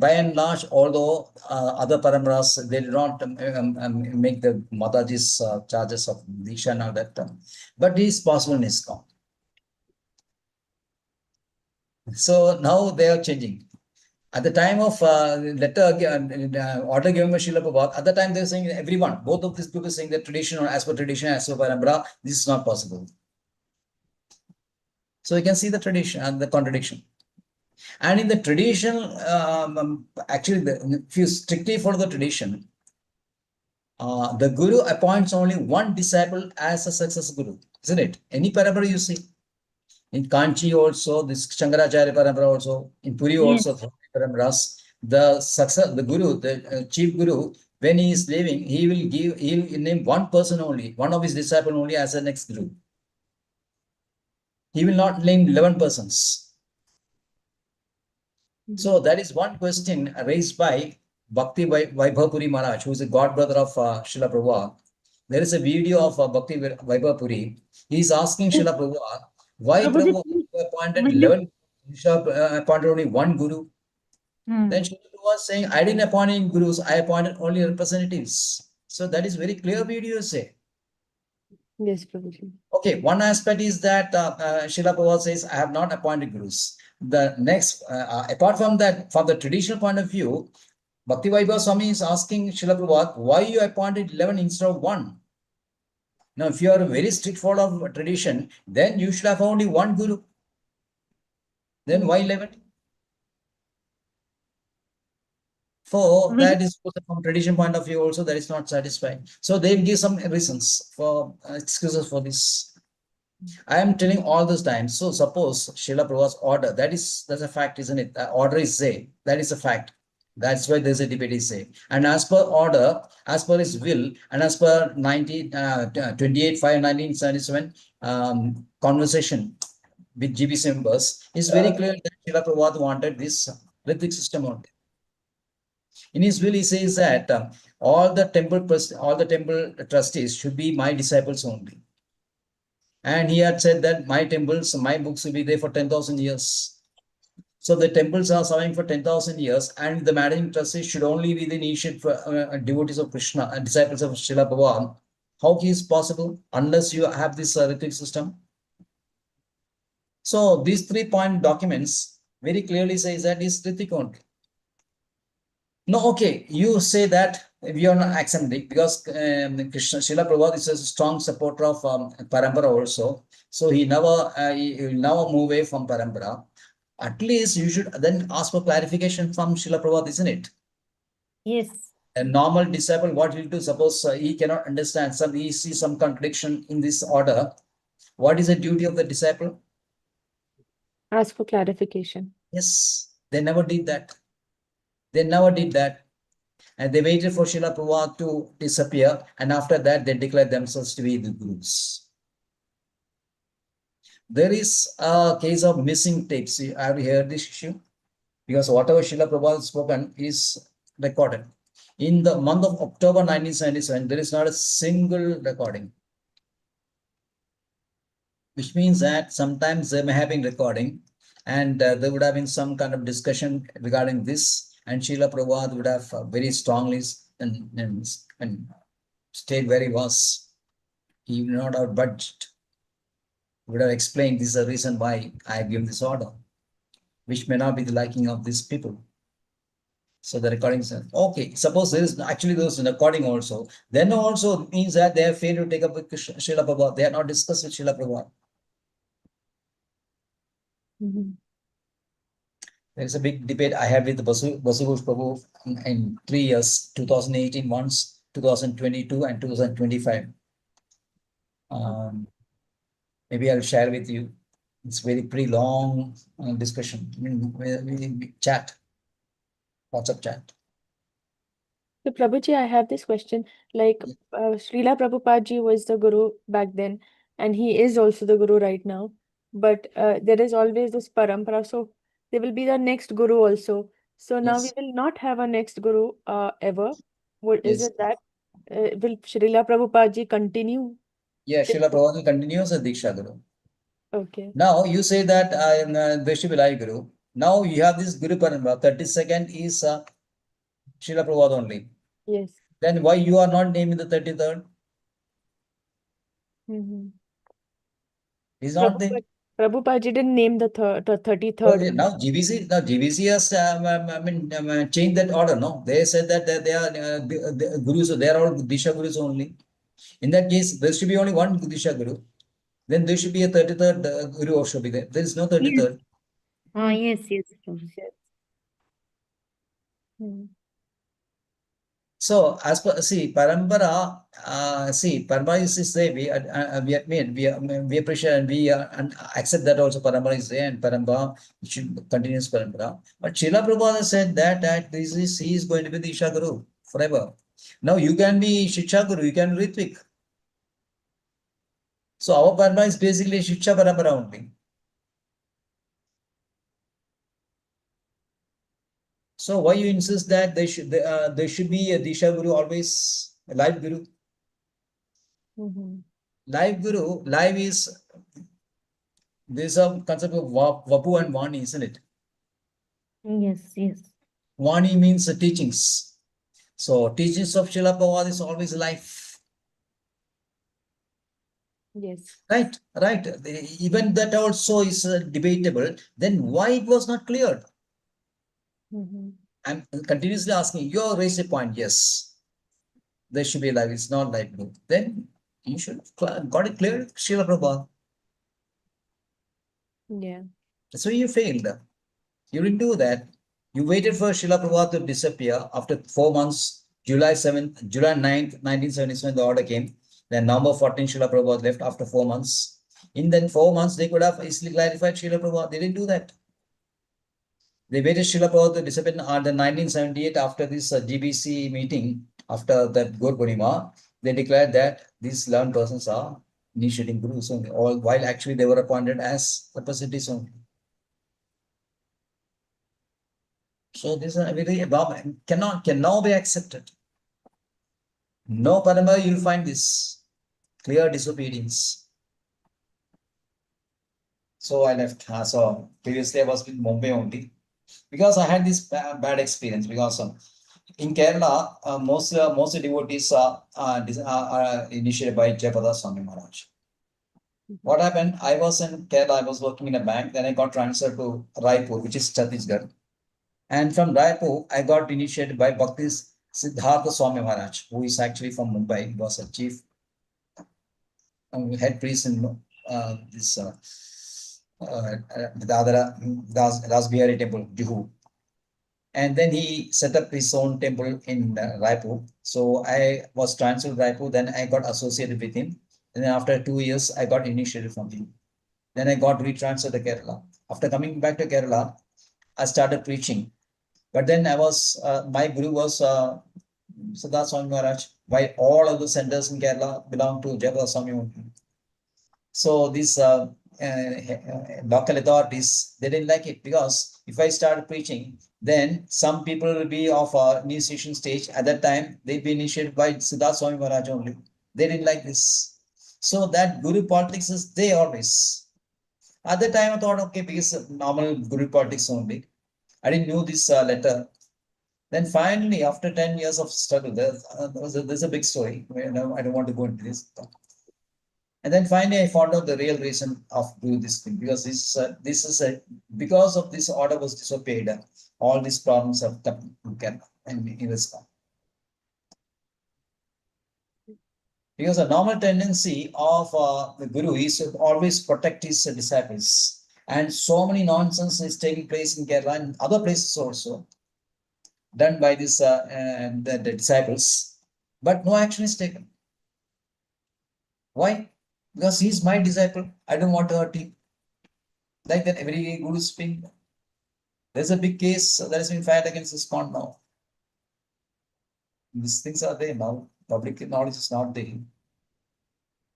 by and large, although other paramparas, they do not make the Madhajis charges of Disha and all that. But it is possible in ISKCON. So now they are changing. At the time of order given by Srila Prabhupada, at the time they're saying everyone, both of these people saying that tradition or as per tradition, as per parampara, this is not possible. So you can see the tradition and the contradiction. And in the tradition, actually, if you strictly follow the tradition, the guru appoints only one disciple as a successor guru, isn't it? Any parampara you see. In Kanchi also, this Shankaracharya parampara also, in Puri also, paramparas, the guru, the chief guru, when he is leaving, he'll name one person only, one of his disciple only as the next guru. He will not name 11 persons. So that is one question raised by Bhakti Vaibhavpuri Maharaj, who is a god brother of Srila Prabhupada. There is a video of Bhakti Vaibhavpuri. He is asking Srila Prabhupada, why Prabhuji, Prabhupada appointed will you- 11, appointed only one guru? Then Srila Prabhupada was saying, I didn't appoint any gurus, I appointed only representatives. So that is very clear video say. Yes, Prabhuji. Okay, one aspect is that Srila Prabhupada says, I have not appointed gurus. The next, apart from that, from the traditional point of view, Bhakti Vaibhava Swami is asking Srila Prabhupada, why you appointed 11 instead of 1? Now, if you are a very strict follower of tradition, then you should have only one guru. Then why 11? For that is from tradition point of view also, that is not satisfying. So they'll give some reasons for excuses for this. I am telling all this time. So suppose Srila Prabhupada's order, that's a fact, isn't it? Order is say, that is a fact. That's why there's a debate is say. And as per order, as per his will, and as per 28/5/1977 conversation with GBC members, it's very clear that Srila Prabhupada wanted this Ritik system only. In his will, he says that all the temple trustees should be my disciples only. And he had said that my temples, my books will be there for 10,000 years. So the temples are serving for 10,000 years, and the managing trustees should only be the initiate devotees of Krishna and disciples of Srila Prabhupada. How is possible unless you have this Ritik system? So these 3-point documents very clearly says that is Ritik only. No, okay, you say that we are not accepting because Krishna Srila Prabhupada is a strong supporter of parampara also. So he never move away from parampara. At least you should then ask for clarification from Srila Prabhupada, isn't it? Yes. A normal disciple, what will do? Suppose he cannot understand he sees some contradiction in this order. What is the duty of the disciple? Ask for clarification. Yes, they never did that. They never did that. And they waited for Srila Prabhupada to disappear. And after that, they declared themselves to be the gurus. There is a case of missing tapes. Have you heard this issue? Because whatever Srila Prabhupada has spoken is recorded. In the month of October 1977, there is not a single recording. Which means that sometimes they may have been recording and there would have been some kind of discussion regarding this. And Srila Prabhupada would have very strongly and stayed where he was. He would not have budged. He would have explained this is the reason why I have given this order, which may not be the liking of these people. So the recordings are okay. Suppose there is actually there was a recording also. Then also means that they have failed to take up with Srila Prabhupada. They are not discussed with Srila Prabhupada. There is a big debate I had with the Basugush Prabhu in 3 years, 2018 once, 2022 and 2025. Maybe I'll share with you. It's very pretty long discussion. We chat, WhatsApp chat. So, Prabhuji, I have this question. Like, Srila Prabhupada ji was the guru back then, and he is also the guru right now. But there is always this parampara. So, there will be the next guru also. So, now we Yes. will not have a next guru ever. Is Yes. it that? Will Srila Prabhupada ji continue? Yeah, Srila Prabhupada continues as Diksha Guru. Okay. Now you say that I am Deshvilai Guru. Now you have this Guru Parampara. 32nd is Srila Prabhupada only. Yes. Then why you are not naming the 33rd? He's not there. Prabhupada didn't name the 33rd. Now GBC has changed that order. No, they said that they are the gurus. They are all Disha gurus only. In that case, there should be only one Disha guru. Then there should be a 33rd guru also be there. There is no 33rd. Yes, Prabhu. Hmm. So as per Parambara, Parambara is to say we appreciate and we and accept that also Parambara is there and Parambara should continuous Parambara. But Srila Prabhupada said that he is going to be the Isha Guru forever. Now you can be Shiksha Guru, you can be Ritvik. So our Parambara is basically Shiksha Parambara only. So why you insist that there should be a Disha Guru always, a live Guru? Live Guru, live is, there's a concept of Vapu and Vani, isn't it? Yes. Vani means the teachings. So teachings of Srila Prabhupada is always live. Yes. Right. Even that also is debatable. Then why it was not cleared? I'm continuously asking, you raised a point, yes. There should be live, it's not live Guru. Then you should have got it cleared, Srila Prabhupada. Yeah. So you failed. You didn't do that. You waited for Srila Prabhupada to disappear after 4 months, July 9th, 1977, the order came. Then November 14th, Srila Prabhupada left after 4 months. In that 4 months, they could have easily clarified Srila Prabhupada. They didn't do that. They waited Srila Prabhupada to disappear on the 1978 after this GBC meeting, after that Gaur Purnima, they declared that these 11 persons are initiating gurus only, all while actually they were appointed as representatives only. So this is very cannot be accepted. No Parambara you'll find this clear disobedience. So I left. So previously I was with Mumbai only because I had this bad experience because in Kerala most devotees are initiated by Jayapada Swami Maharaj. What happened? I was in Kerala. I was working in a bank. Then I got transferred to Raipur, which is Chhattisgarh. And from Raipur, I got initiated by Bhakti Siddhartha Swami Maharaj, who is actually from Mumbai. He was a chief head priest in this Rasbihari temple, Juhu. And then he set up his own temple in Raipur. So I was transferred to Raipur. Then I got associated with him. And then after 2 years, I got initiated from him. Then I got retransferred to Kerala. After coming back to Kerala, I started preaching. But then I was, my guru was Siddhartha Swami Maharaj, while all of the centers in Kerala belong to Jayapada Swami. So these local authorities, they didn't like it because if I start preaching, then some people will be of a initiation stage. At that time, they'd be initiated by Siddhartha Swami Maharaj only. They didn't like this. So that guru politics is there always. At that time, I thought, okay, because normal guru politics only. I didn't know this letter. Then finally, after 10 years of struggle, there's a big story. I don't want to go into this. And then finally, I found out the real reason of doing this thing because because of this order was disobeyed, all these problems have come in this. Because a normal tendency of the guru is to always protect his disciples. And so many nonsense is taking place in Kerala and other places also, done by this the disciples, but no action is taken. Why? Because he's my disciple. I don't want to hurt him. Like that, every guru speak. There's a big case that has been filed against this pond now. These things are there now. Public knowledge is not there.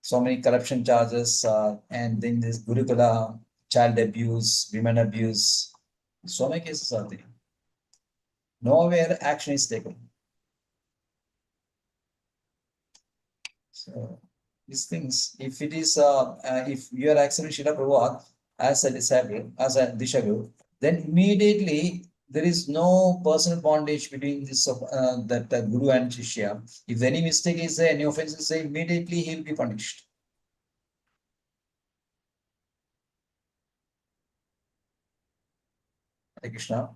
So many corruption charges, and then this Gurukula, child abuse, women abuse. So many cases are there. Nowhere action is taken. So these things, if it is, if you are accepting Srila Prabhupada as a disciple, as a Disha Guru, then immediately there is no personal bondage between this that Guru and Shishya. If any mistake is there, any offense is there, immediately he will be punished. Hare Krishna.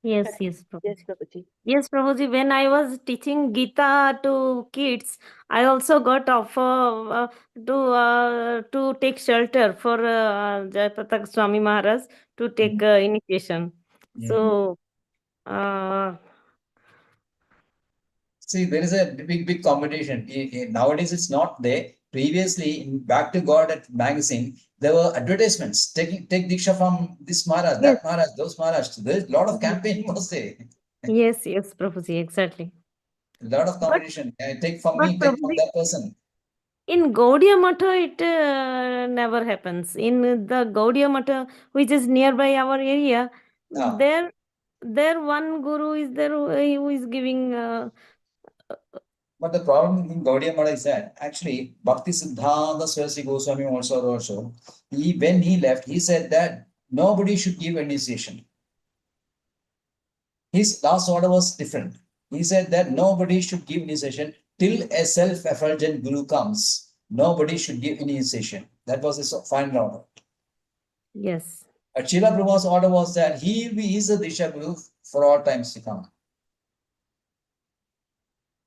Yes, yes, Prabhu. Yes, Prabhuji. Yes, Prabhuji, when I was teaching Gita to kids, I also got offer to take shelter for Jayapatak Swami Maharaj to take initiation. Mm. So, uh, See, there is a big competition. Nowadays, it's not there. Previously, in Back to God at magazine, there were advertisements. Take Diksha from this Maharaj, yes, that Maharaj, those Maharaj. So there's a lot of campaign was there. yes, yes, Prabhuji, exactly. A lot of But, competition. Take from but me, take from Prabhuji, that person. in Gaudiya Matha, it never happens. In the Gaudiya Matha, which is nearby our area, Ah. there one guru is there who is giving. But the problem in Gaudiya Mata is that actually Bhakti Siddhanta Saraswati Goswami also when he left, he said that nobody should give initiation. His last order was different. He said that nobody should give initiation till a self-effulgent guru comes. Nobody should give initiation. That was his final order. Yes. But Srila Prabhupada's order was that he is a Disha Guru for all times to come.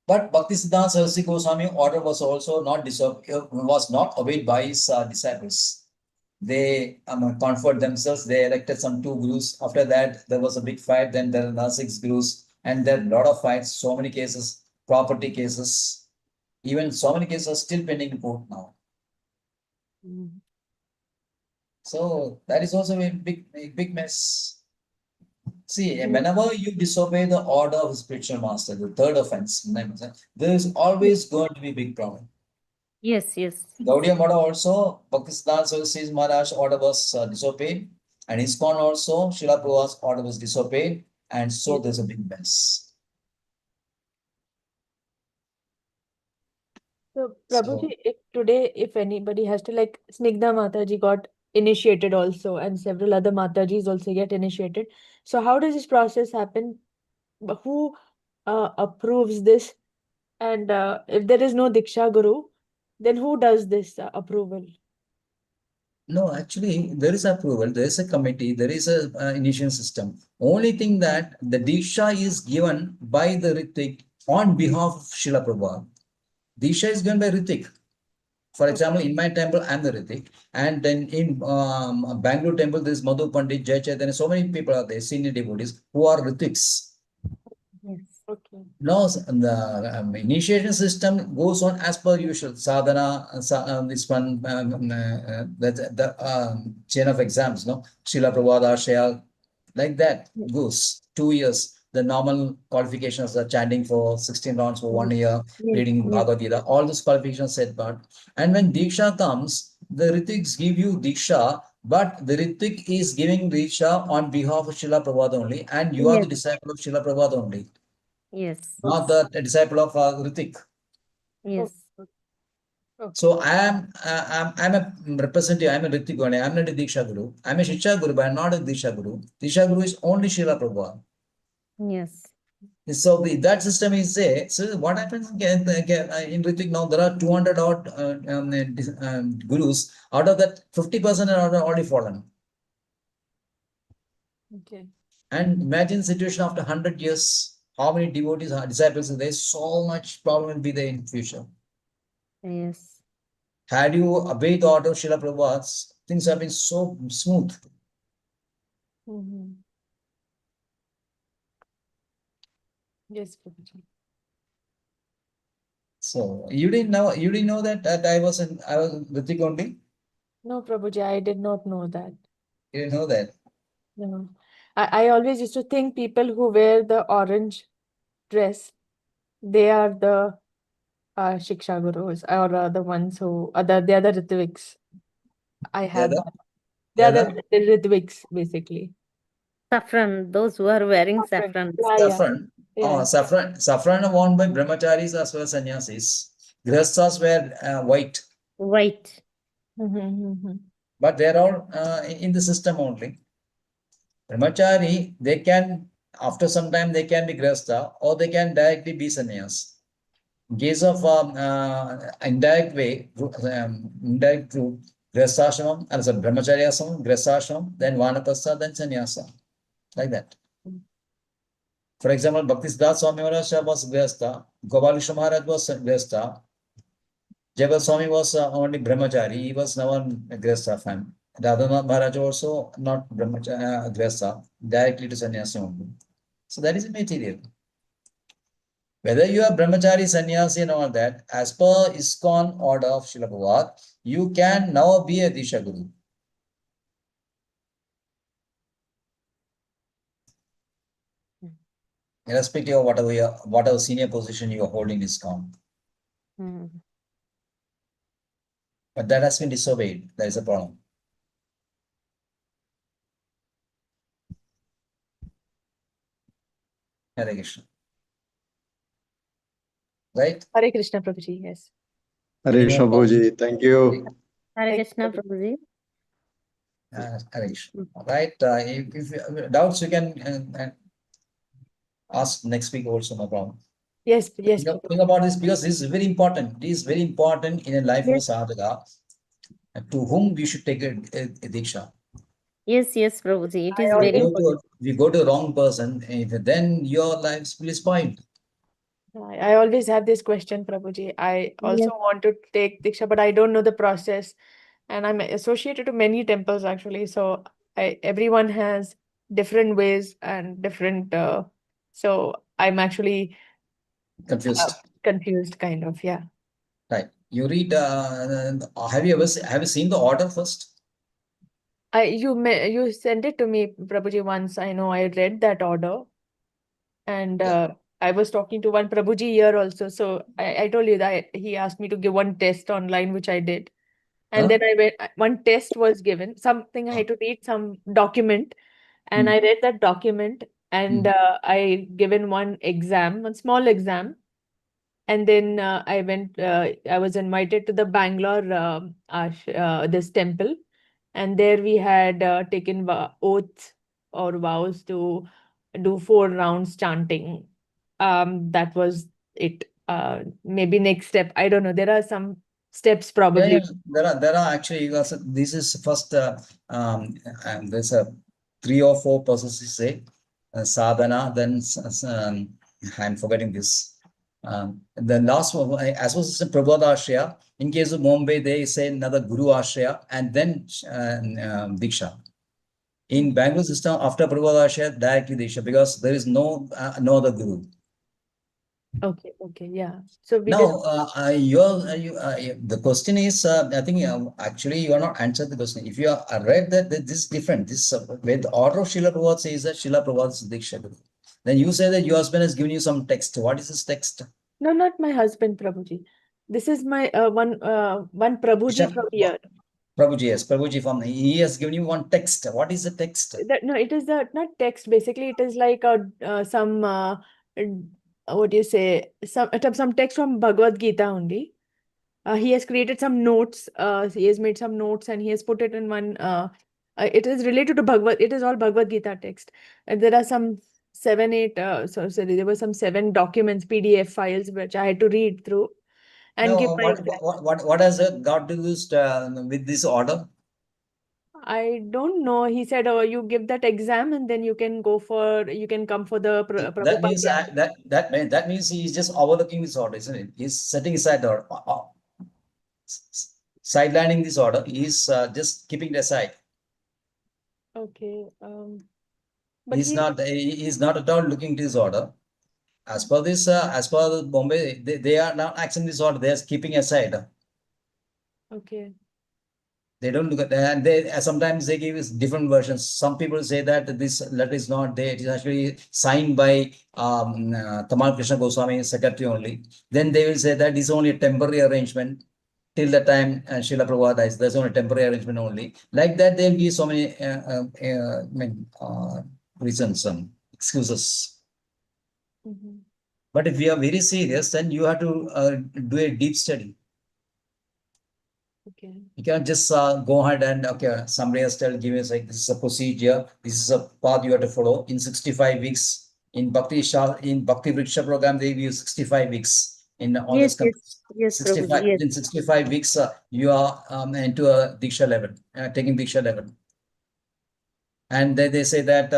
But Bhaktisiddhanta Saraswati Goswami order was also not obeyed by his disciples. They comfort themselves. They elected some 2 gurus. After that, there was a big fight. Then there are 6 gurus, and there are a lot of fights. So many cases, property cases, even so many cases are still pending in court now. Mm. So that is also a big mess. See, whenever you disobey the order of the spiritual master, the third offense, there is always going to be a big problem. Yes, yes. Gaudiya Mata also, Bhaktisiddhanta Saraswati Maharaj order was disobeyed, and ISKCON also, Srila Prabhupada's order was disobeyed, and so Yes. there's a big mess. So, Prabhuji, if anybody has to, like, Snigdha Mataji got initiated also, and several other Matajis also get initiated. So, how does this process happen? Who approves this? And if there is no Diksha Guru, then who does this approval? No, actually, there is approval, there is a committee, there is a initiation system. Only thing that the Diksha is given by the Ritik on behalf of Srila Prabhupada. Diksha is given by Ritik. For example, in my temple, I'm the Ritik. And then in Bangalore temple, there is Madhu Pandit, Jai Chaitanya, so many people are there, senior devotees, who are Ritiks. Yes. Okay. No, the initiation system goes on as per usual. Sadhana, this one, the chain of exams, no? Srila Prabhupada, Shaya, like that goes. 2 years. The normal qualifications are chanting for 16 rounds for 1 year, Yes. reading Yes. Bhagavad Gita, all those qualifications set part. And when Diksha comes, the Ritiks give you Diksha, but the Ritik is giving Diksha on behalf of Srila Prabhupada only, and you are the Yes. disciple of Srila Prabhupada only. Yes. Not the disciple of Ritik. Yes. So I'm a representative. I'm a Ritik only. I'm not a Diksha Guru. I'm a Shiksha Guru, but I'm not a Diksha Guru. Diksha Guru is only Srila Prabhupada. Yes. So that system is there. So what happens in Ritik now? There are 200 odd gurus. Out of that, 50% are already fallen. Okay. And imagine situation after 100 years. How many devotees, disciples are there? So much problem will be there in future. Yes. Had you obeyed the order of Srila Prabhupada, things have been so smooth. Mm-hmm. Yes, Prabhuji. So you didn't know that I was Ritik only? No, Prabhuji, I did not know that. You didn't know that? No. I always used to think people who wear the orange dress, they are the Shiksha Gurus, or the ones who are they are the Ritviks. I have the- that. They are the Ritviks, basically. Saffron, those who are wearing Saffron. saffron. Saffron. Yeah. Saffron are worn by brahmacharis as well as sannyasis. Grihasthas wear white, White. Mm-hmm. but they're all in the system only. Brahmachari, they can, after some time, they can be grihastha or they can directly be sannyas. In case of indirect way, grihasthashramam, as a brahmacharya ashramam, grihasthashramam, then vanaprastha, then sannyasa. like that. For example, Bhaktisiddhanta Swami Maharaj was Vyasta, Gopalkrishna Maharaj was Vyasta, Jayapal Swami was only Brahmachari, he was never a Grihastha fan. Radhanath Maharaj also not Brahmachari, Grihastha, directly to sannyasi only. So that is the material. Whether you are Brahmachari, sannyasi and all that, as per ISKCON order of Srila Prabhupada, you can now be a Disha Guru. Irrespective of whatever senior position you are holding in ISKCON. But that has been disobeyed. That is a problem. Hare Krishna. Right? Hare Krishna, Prabhuji, yes. Hare Any Krishna, more Prabhuji. Thank you. Hare Thank Krishna, you. Prabhuji. Hare Krishna. Right? If doubts, you can ask next week also, no problem. Yes, yes. Think about this because this is very important. It is very important in a life of a Yes. sadhaka to whom we should take a diksha. Yes, Prabhuji. It I is If very you important. go to the wrong person, then your life will be spoiled. I always have this question, Prabhuji. I also Yes. want to take Diksha, but I don't know the process. And I'm associated to many temples actually. So everyone has different ways and different. So I'm actually Confused. confused, kind of. Yeah. Right. You read, have you seen the order first? You sent it to me, Prabhuji, once. I know I read that order. And Yeah. I was talking to one Prabhuji here also. So I told you that he asked me to give one test online, which I did. And Huh? then one test was given, something I had to read, some document. And I read that document and I given one exam, one small exam. And then I was invited to the Bangalore, this temple. And there we had taken oaths or vows to do 4 rounds chanting. That was it. Maybe next step, I don't know. There are some steps probably. Yeah. There are actually, this is first, and there's a 3 or 4 processes say, sadhana, then I'm forgetting this. The last one, as was Prabhupada Ashraya, in case of Mumbai, they say another Guru Ashraya and then Diksha. In Bangalore system, after Prabhupada Ashraya, directly Diksha, because there is no other Guru. Okay, yeah. So we Now, the question is, I think actually you are not answered the question. If you are read that this is different, this with the order of Srila Prabhupada says that Srila Prabhupada is Diksha Guru. Then you say that your husband has given you some text. What is this text? No, not my husband, Prabhuji. This is my one Prabhuji from here. Prabhuji, yes, Prabhuji he has given you one text. What is the text? No, it is not text. Basically, it is like some what do you say? Some text from Bhagavad Gita only. He has created some notes. He has made some notes and he has put it in one. It is related to Bhagavad. It is all Bhagavad Gita text. And there are some 7, 8. Sorry, there were some 7 documents, PDF files, which I had to read through and No, give my. what has God used with this order? I don't know. He said, "Oh, you give that exam, and then you can come for the That means Prabhupada." that means he's just overlooking this order, isn't it? He's setting aside the order, sidelining this order. He's just keeping it aside. Okay. But He's not at all looking to this order. As per this, as per Bombay, they are not accepting this order. They are keeping aside. Okay. They don't look at that. And they sometimes they give us different versions. Some people say that this letter is not there. It is actually signed by Tamal Krishna Goswami, secretary only. Then they will say that this is only a temporary arrangement till the time Srila Prabhupada dies. There's only a temporary arrangement only. Like that, they'll give so many reasons, excuses. But if you are very serious, then you have to do a deep study. Okay. You can't just go ahead and somebody else give you like this is a procedure, this is a path you have to follow in 65 weeks. In Bhakti Vriksha program, they give you 65 weeks in all Yes, this. yes, 65 Prabhuji, yes. in 65 weeks, you are into a Diksha level, taking Diksha level. And they say that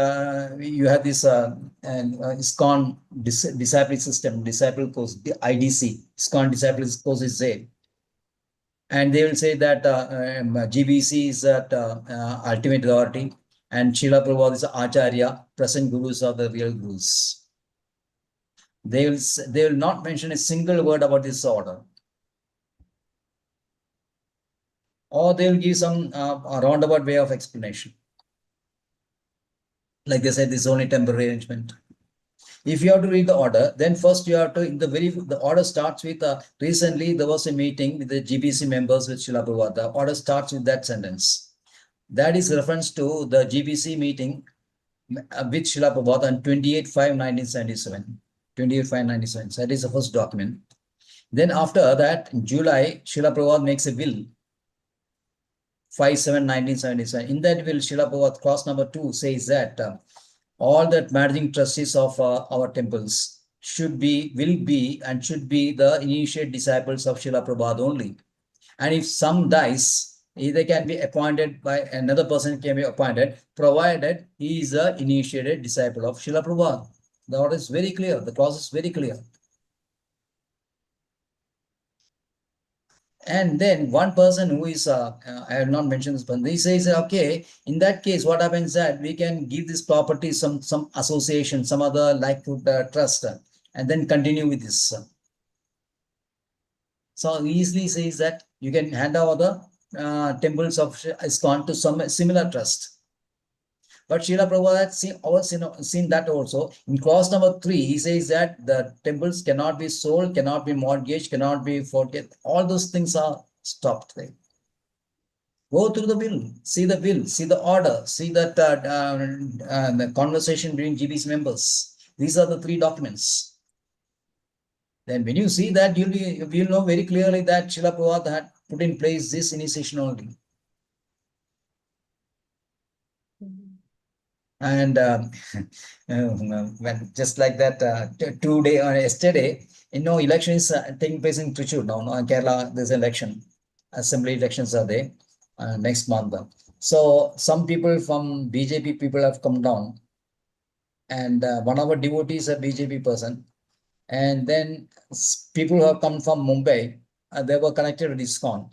you have this ISKCON disciple system, disciple course, the IDC, ISKCON disciple course is there. And they will say that GBC is that ultimate authority, and Srila Prabhupada is Acharya, present gurus are the real gurus. They will not mention a single word about this order. Or they will give some roundabout way of explanation. Like they said, this is only temporary arrangement. If you have to read the order, then first you have to, the order starts with, recently there was a meeting with the GBC members with Srila Prabhupada. The order starts with that sentence. That is reference to the GBC meeting with Srila Prabhupada on 28/5/1977. 28/5/1977. That is the first document. Then after that, in July, Srila Prabhupada makes a will. 5/7/1977. In that will, Srila Prabhupada, clause number 2 says that all the managing trustees of our temples will be the initiate disciples of Srila Prabhupada only. And if some dies, they can be appointed by another person, can be appointed, provided he is an initiated disciple of Srila Prabhupada. The order is very clear. The clause is very clear. And then one person who is, I have not mentioned this, but he says, okay, in that case, what happens that we can give this property some association, some other like trust, and then continue with this. So easily says that you can hand over the temples of ISKCON to some similar trust. But Srila Prabhupada had seen that also. In clause number 3, he says that the temples cannot be sold, cannot be mortgaged, cannot be forfeited. All those things are stopped there. Go through the will, see the order, see that the conversation between GB's members. These are the 3 documents. Then when you see that, you'll know very clearly that Srila Prabhupada had put in place this initiation only. And when just like that, today or yesterday, election is taking place in Trichy now. In Kerala, there's election. Assembly elections are there next month. So some people from BJP people have come down, and one of our devotees is a BJP person. And then people who have come from Mumbai, they were connected with ISKCON.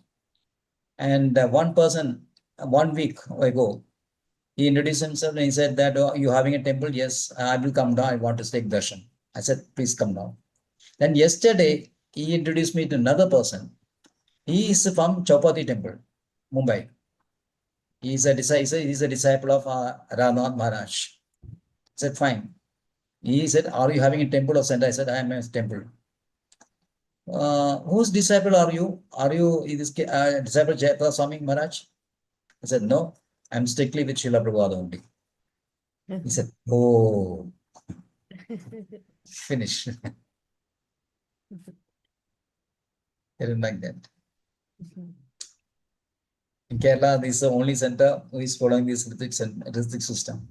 And one person, 1 week ago, he introduced himself and he said that, oh, you having a temple? Yes, I will come down. I want to take darshan. I said, please come down. Then yesterday, he introduced me to another person. He is from Chaupati temple, Mumbai. He is a disciple of Ramath Maharaj. I said, fine. He said, are you having a temple or center? I said, I am a temple. Whose disciple are you? Are you disciple Jayapatha Swami Maharaj? I said, no, I'm strictly with Srila Prabhupada only. He said, oh, finish. He didn't like that. In Kerala, this is the only center who is following this Ritik system.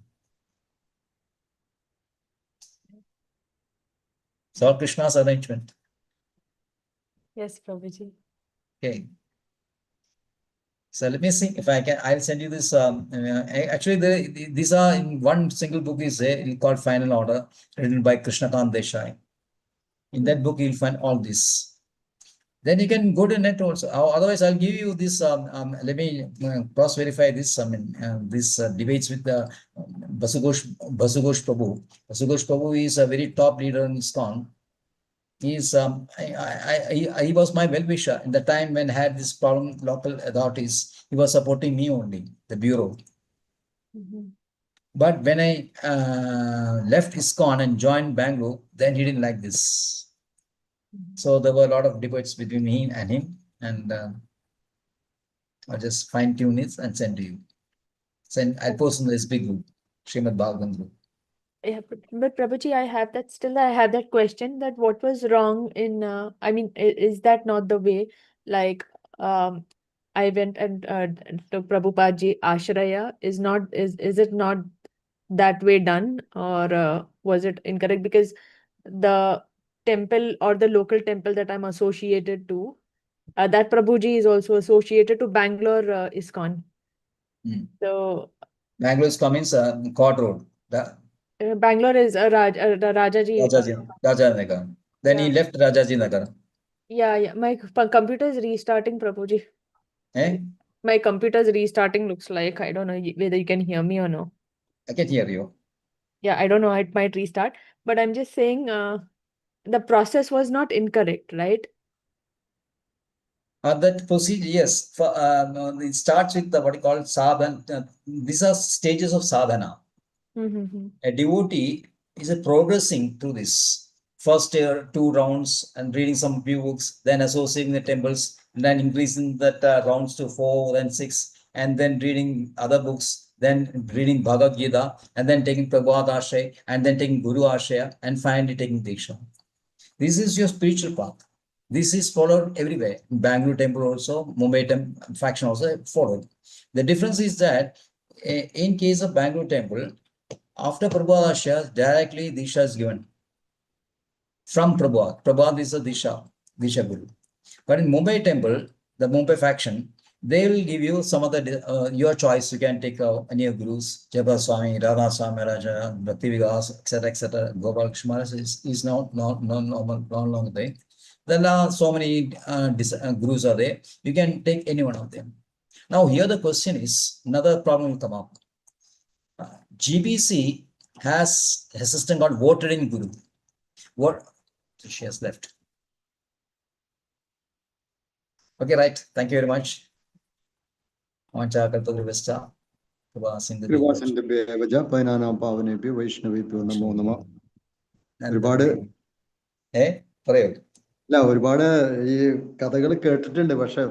So Krishna's arrangement. Yes, Prabhuji. Okay. So let me see if I can. I'll send you this. Actually, these are in one single book is there called Final Order, written by Krishnakant Desai. In that book, you'll find all this. Then you can go to net also. Otherwise, I'll give you this. Let me cross-verify this. This debates with the Basugosh Prabhu. Basugosh Prabhu is a very top leader in ISKCON. He was my well-wisher in the time when I had this problem. Local authorities, he was supporting me only, the bureau. But when I left ISKCON and joined Bangalore, then he didn't like this. So there were a lot of debates between me and him, and I'll just fine-tune it and send to you. I'll post in the SB group, Srimad Bhagavatam group. Yeah, but Prabhuji, I have that question, that what was wrong in, I mean, is that not the way? Like, I went and to Prabhupada Ashraya, is it not that way done, or was it incorrect? Because the temple or the local temple that I'm associated to, that Prabhuji is also associated to Bangalore ISKCON. Mm. So Bangalore is coming Court Road. Bangalore is Rajaji. Rajaji Nagar. Then he left Rajaji Nagar. Yeah. My computer is restarting, Prabhuji. Eh? My computer is restarting, looks like. I don't know whether you can hear me or no. I can hear you. Yeah, I don't know. It might restart. But I'm just saying the process was not incorrect, right? That procedure, yes. It starts with what you call sadhana. These are stages of sadhana. A devotee is progressing through this. First 2 rounds and reading some few books, then associating the temples, and then increasing that rounds to 4, then 6, and then reading other books, then reading Bhagavad Gita, and then taking Prabhupada Ashray, and then taking Guru Ashraya, and finally taking Diksha. This is your spiritual path. This is followed everywhere. In Bangalore temple also, Mumbai temple faction also followed. The difference is that in case of Bangalore temple, after Prabhupada Ashraya, directly Disha is given from Prabhupada. Prabhupada is a Disha Guru. But in Mumbai temple, the Mumbai faction, they will give you some of the your choice. You can take any gurus, Japa Swami, Radha Swami, Maharaja, Bhakti Vigas, etc. Gopal Krishna is not long there. There are so many gurus are there. You can take any one of them. Now here the question is, another problem will come up. GBC has a system called voted-in guru. What? She has left. Okay, right. Thank you very much. പറയൂ. അല്ല, ഒരുപാട് ഈ കഥകൾ കേട്ടിട്ടുണ്ട്, പക്ഷെ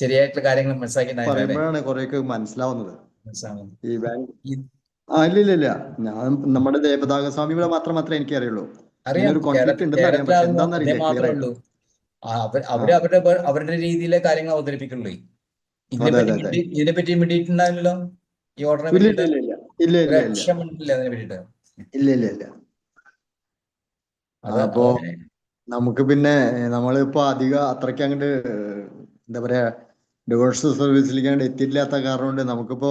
ശരിയായിട്ടുള്ള കാര്യങ്ങൾ മനസ്സിലാക്കി പറയുമ്പോഴാണ് കുറെയൊക്കെ മനസ്സിലാവുന്നത്. ഈ ഇല്ല, ഞാൻ നമ്മുടെ ദേവദാസ സ്വാമികളെ മാത്രമേ എനിക്ക് അറിയുള്ളൂ. ഒരു കോൺഫ്ലിക്റ്റ് ഉണ്ടെന്ന് അറിയാം, പക്ഷെ എന്താണെന്നറിയില്ല. അവരുടെ രീതിയിലെ കാര്യങ്ങൾ അവതരിപ്പിക്കുള്ളൂ. ഇതിനെ പറ്റി മിണ്ടിയിട്ടുണ്ടാവില്ലല്ലോ ഈ ഓർഡറിനെ പറ്റിയിട്ട്. ഇല്ല. അപ്പോ നമുക്ക് പിന്നെ നമ്മളിപ്പോ അത്രയ്ക്ക് അങ്ങോട്ട് എന്താ പറയാ ഡിവോഴ്സ് സർവീസിലേക്ക് അങ്ങോട്ട് എത്തിയില്ലാത്ത കാരണം കൊണ്ട് നമുക്കിപ്പോ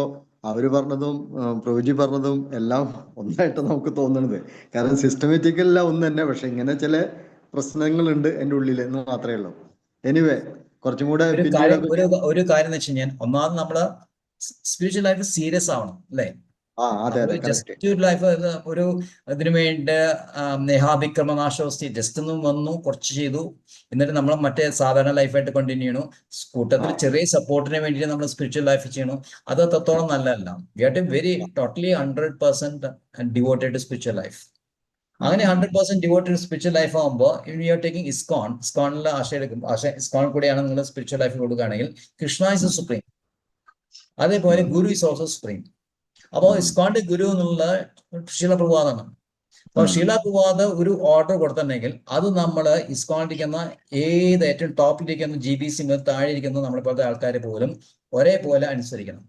അവര് പറഞ്ഞതും പ്രഭുജി പറഞ്ഞതും എല്ലാം ഒന്നായിട്ട് നമുക്ക് തോന്നുന്നത്. കാരണം സിസ്റ്റമാറ്റിക്കല്ല ഒന്ന് തന്നെ, പക്ഷെ ഇങ്ങനെ ചില പ്രശ്നങ്ങളുണ്ട് എൻ്റെ ഉള്ളിൽ എന്ന് മാത്രമേ ഉള്ളൂ. എനിവേ, കുറച്ചും കൂടെ ഒരു കാര്യം എന്ന് വെച്ച് കഴിഞ്ഞാൽ, ഒന്നാമത് നമ്മള് സ്പിരിച്വൽ ലൈഫ് സീരിയസ് ആവണം, അല്ലേ? ജസ്റ്റ് ലൈഫ് ഒരു ഇതിനു വേണ്ടി നേഹാഭിക്രമനാശോസ്തി ജസ്റ്റ് ഒന്നും വന്നു, കുറച്ച് ചെയ്തു, എന്നിട്ട് നമ്മൾ മറ്റേ സാധാരണ ലൈഫായിട്ട് കണ്ടിന്യൂ ചെയ്യണു. കൂട്ടത്തിൽ ചെറിയ സപ്പോർട്ടിന് വേണ്ടിയിട്ട് നമ്മൾ സ്പിരിച്വൽ ലൈഫ് ചെയ്യണം. അത് അത്രത്തോളം നല്ലതല്ല. We are totally 100% devoted to spiritual life. അങ്ങനെ 100% ഡിവോട്ടഡ് സ്പിരിച്വൽ ലൈഫ് ആകുമ്പോൾ യു ആർ ടേക്കിംഗ് ഇസ്കോണിലെ ആശയം ഇസ്കോൺ കൂടെയാണ് നിങ്ങൾ സ്പിരിച്വൽ ലൈഫ് കൊടുക്കുകയാണെങ്കിൽ, കൃഷ്ണ ഇസ് സുപ്രീം. അതേപോലെ ഗുരു ഇസ് ഓൾസോ സുപ്രീം. അപ്പോൾ ഇസ്കോണിന്റെ ഗുരു എന്നുള്ള ശീല പ്രഭാതാണ്. അപ്പൊ ശീല പ്രഭാത് ഒരു ഓർഡർ കൊടുത്തിട്ടുണ്ടെങ്കിൽ അത് നമ്മൾ ഇസ്കോണിരിക്കുന്ന ഏറ്റവും ടോപ്പിലിരിക്കുന്ന GBC താഴെ ഇരിക്കുന്ന നമ്മളെ പോലത്തെ ആൾക്കാരെ പോലും ഒരേപോലെ അനുസരിക്കണം.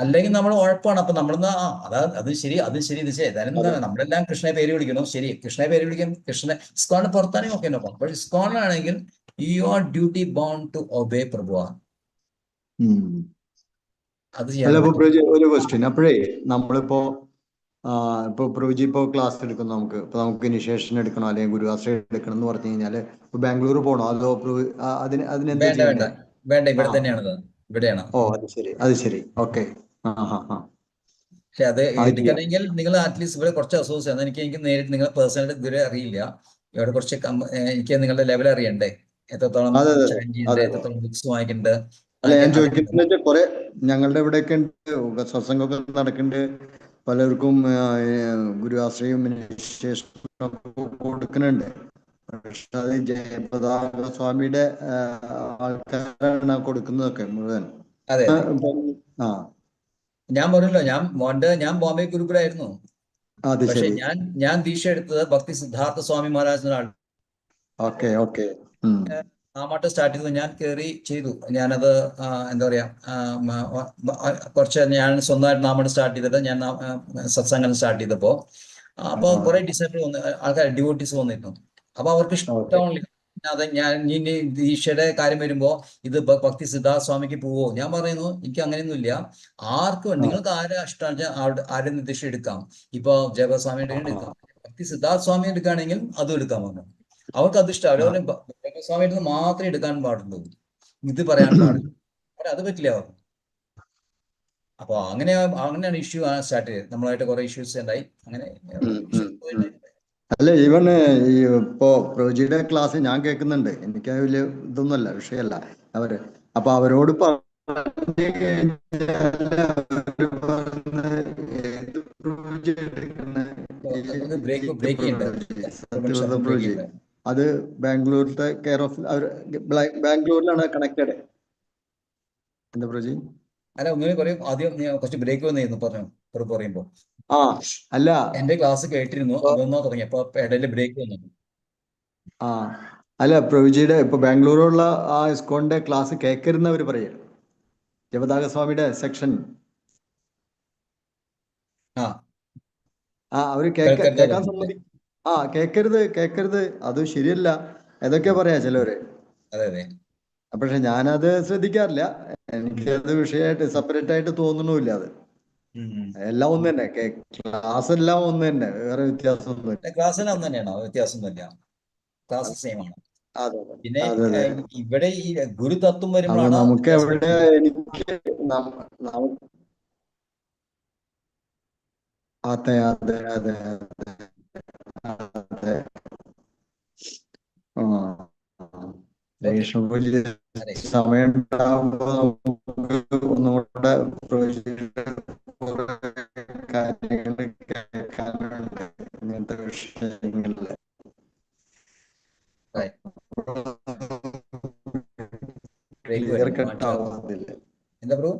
അല്ലെങ്കിൽ നമ്മൾ ഉഴപ്പാണ്. അപ്പൊ നമ്മളെന്നാ അത് ശരി ഇത് ശരി. അതെന്താണ്, നമ്മളെല്ലാം കൃഷ്ണയെ പേര് വിളിക്കണം. ശരി, കൃഷ്ണയെ പേര് വിളിക്കും. ഇസ്കോണിന് പുറത്താണെങ്കിൽ ഒക്കെ നോക്കാം. പക്ഷെ ഇസ്കോണിലാണെങ്കിൽ you are duty bound to obey പ്രഭുവാ. ഒരു ക്വസ്റ്റ്യൻ. അപ്പോഴേ നമ്മളിപ്പോ പ്രഭുജി ഇപ്പോ ക്ലാസ് എടുക്കുന്നു, നമുക്ക് ഇനിഷ്യേഷൻ എടുക്കണോ അല്ലെങ്കിൽ ഗുരുവാശ്രയം എടുക്കണം എന്ന് പറഞ്ഞു കഴിഞ്ഞാല് ബാംഗ്ലൂർ പോകണോ, അതോ അതിനെന്താ ചെയ്യണ്ടേ? വേണ്ട, ഇവിടെ തന്നെയാണ്. ഇവിടെയാണ്. അത് ശരി. ഓക്കെ. പക്ഷെ അത് എടുക്കണമെങ്കിൽ നിങ്ങൾ അറ്റ്ലീസ്റ്റ് ഇവിടെ കുറച്ച് അസോസിയേഷൻ, എനിക്ക് നേരിട്ട് നിങ്ങളെ പേഴ്സണായിട്ട് ഇതുവരെ അറിയില്ല. ഇവിടെ കുറച്ച് എനിക്ക് നിങ്ങളുടെ ലെവൽ അറിയണ്ടേ, എത്രത്തോളം എത്രത്തോളം ബുക്സ് വാങ്ങിക്കുന്നുണ്ട്. അല്ല, ഞാൻ ചോദിക്കുന്നത് കുറെ ഞങ്ങളുടെ ഇവിടെയൊക്കെ ഉണ്ട്, സത്സംഗമൊക്കെ നടക്കുന്നുണ്ട്. പലർക്കും ഗുരുവാശ്രയം കൊടുക്കുന്നുണ്ട്. പക്ഷെ അത് ജയപ്രതാപ സ്വാമിയുടെ ആൾക്കാരാണ് കൊടുക്കുന്നതൊക്കെ മുഴുവൻ. ഞാൻ പറഞ്ഞല്ലോ, ഞാൻ ബോംബെ ഗ്രൂപ്പിലായിരുന്നു. പക്ഷെ ഞാൻ ദീക്ഷ എടുത്തത് ഭക്തി സിദ്ധാർത്ഥ സ്വാമി മഹാരാജ് ഒരാൾ. നാമാട്ട് സ്റ്റാർട്ട് ചെയ്തു. ഞാൻ കയറി ചെയ്തു. ഞാനത് എന്താ പറയാ, കുറച്ച് ഞാൻ സ്വന്തമായിട്ട് നാമാട്ട് സ്റ്റാർട്ട് ചെയ്തിട്ട് ഞാൻ സത്സംഗം സ്റ്റാർട്ട് ചെയ്തപ്പോ അപ്പൊ കുറെ ഡിസൈപ്പിൾ ആൾക്കാർ ഡിവോട്ടീസ് വന്നിരുന്നു. അപ്പൊ അവർക്ക് ഇഷ്ടമാവില്ല. അതെ ഞാൻ ഇനി ദീക്ഷയുടെ കാര്യം വരുമ്പോ ഇത് ഭക്തി സിദ്ധാർത്ഥ സ്വാമിക്ക് പോവോ? ഞാൻ പറയുന്നു എനിക്ക് അങ്ങനെയൊന്നുമില്ല. ആർക്ക് നിങ്ങൾക്ക് ആരെ ഇഷ്ടമാണ് ആരെ ദീക്ഷ എടുക്കാം. ഇപ്പൊ ജയസ്വാമിയുടെ എടുക്കാം, ഭക്തി സിദ്ധാർത്ഥ സ്വാമി എടുക്കുകയാണെങ്കിൽ അതും എടുക്കാൻ പറഞ്ഞു. അവർക്ക് അത് ഇഷ്ടം. അതുപോലെ ജയസ്വാമിയുടെ നിന്ന് മാത്രമേ എടുക്കാൻ പാടുള്ളൂ, ഇത് പറയാൻ പാടില്ല. അത് പറ്റില്ല അവർ. അപ്പൊ അങ്ങനെയാണ് ഇഷ്യൂ സ്റ്റാർട്ട് ചെയ്തത്. നമ്മളായിട്ട് കുറെ ഇഷ്യൂസ് ഉണ്ടായി. അങ്ങനെ അല്ല ഈവൻ ഈ ഇപ്പോ പ്രൊജിയുടെ ക്ലാസ് ഞാൻ കേൾക്കുന്നുണ്ട്. എനിക്ക് വലിയ ഇതൊന്നുമല്ല, വിഷയമല്ല അവര്. അപ്പൊ അവരോട് സത്യവ്രത പ്രൊജി അത് ബാംഗ്ലൂരിലത്തെ കെയർ ഓഫ് ബാംഗ്ലൂരിലാണ് കണക്റ്റഡ്. എന്താ പ്രൊജി? അല്ല ഒന്നുകൂടി പറയും. ആദ്യം കുറച്ച് ബ്രേക്ക് വന്നിരുന്നു പറഞ്ഞു പറയുമ്പോ. അല്ല എന്റെ ക്ലാസ് കേട്ടിരുന്നു, അതൊന്നോ തുടങ്ങി. അപ്പൊ ഇടയില് ബ്രേക്ക് വന്നു. അല്ല പ്രൊവിജിയുടെ ഇപ്പൊ ബാംഗ്ലൂരുള്ള ആ ഇസ്കോണിന്റെ ക്ലാസ് കേൾക്കരുന്നവർ പറയും. ജപതാകസ്വാമിയുടെ സെക്ഷൻ അവര് കേൾക്കാൻ സമ്മതി. കേൾക്കരുത് അത് ശരിയല്ല ഏതൊക്കെയാ പറയാ ചിലവര്. പക്ഷെ ഞാനത് ശ്രദ്ധിക്കാറില്ല. എനിക്കത് വിഷയമായിട്ട് സെപ്പറേറ്റ് ആയിട്ട് തോന്നണമില്ല. അത് എല്ലാം ഒന്ന് തന്നെ, ക്ലാസ് എല്ലാം ഒന്ന് തന്നെ, വേറെ വ്യത്യാസമൊന്നും. ക്ലാസ്സിന് ഒന്ന് തന്നെയാണോ? വ്യത്യാസമൊന്നുമില്ല, ക്ലാസ് സെയിം ആണ്. പിന്നെ ഇവിടെ ഈ ഗുരുതത്വം വരുമ്പോഴാണ് നമുക്ക് എവിടെ എനിക്ക് അതെ അതെ അതെ അതെ സമയം ഉണ്ടാകുമ്പോ നമുക്ക് ഒന്നുകൂടെ കാര്യങ്ങൾ കേൾക്കാനുണ്ട് ഇങ്ങനത്തെ വിഷയങ്ങളില്. ക്ലിയർ കട്ട് ആവുന്നില്ല. എന്താ ബ്രോ?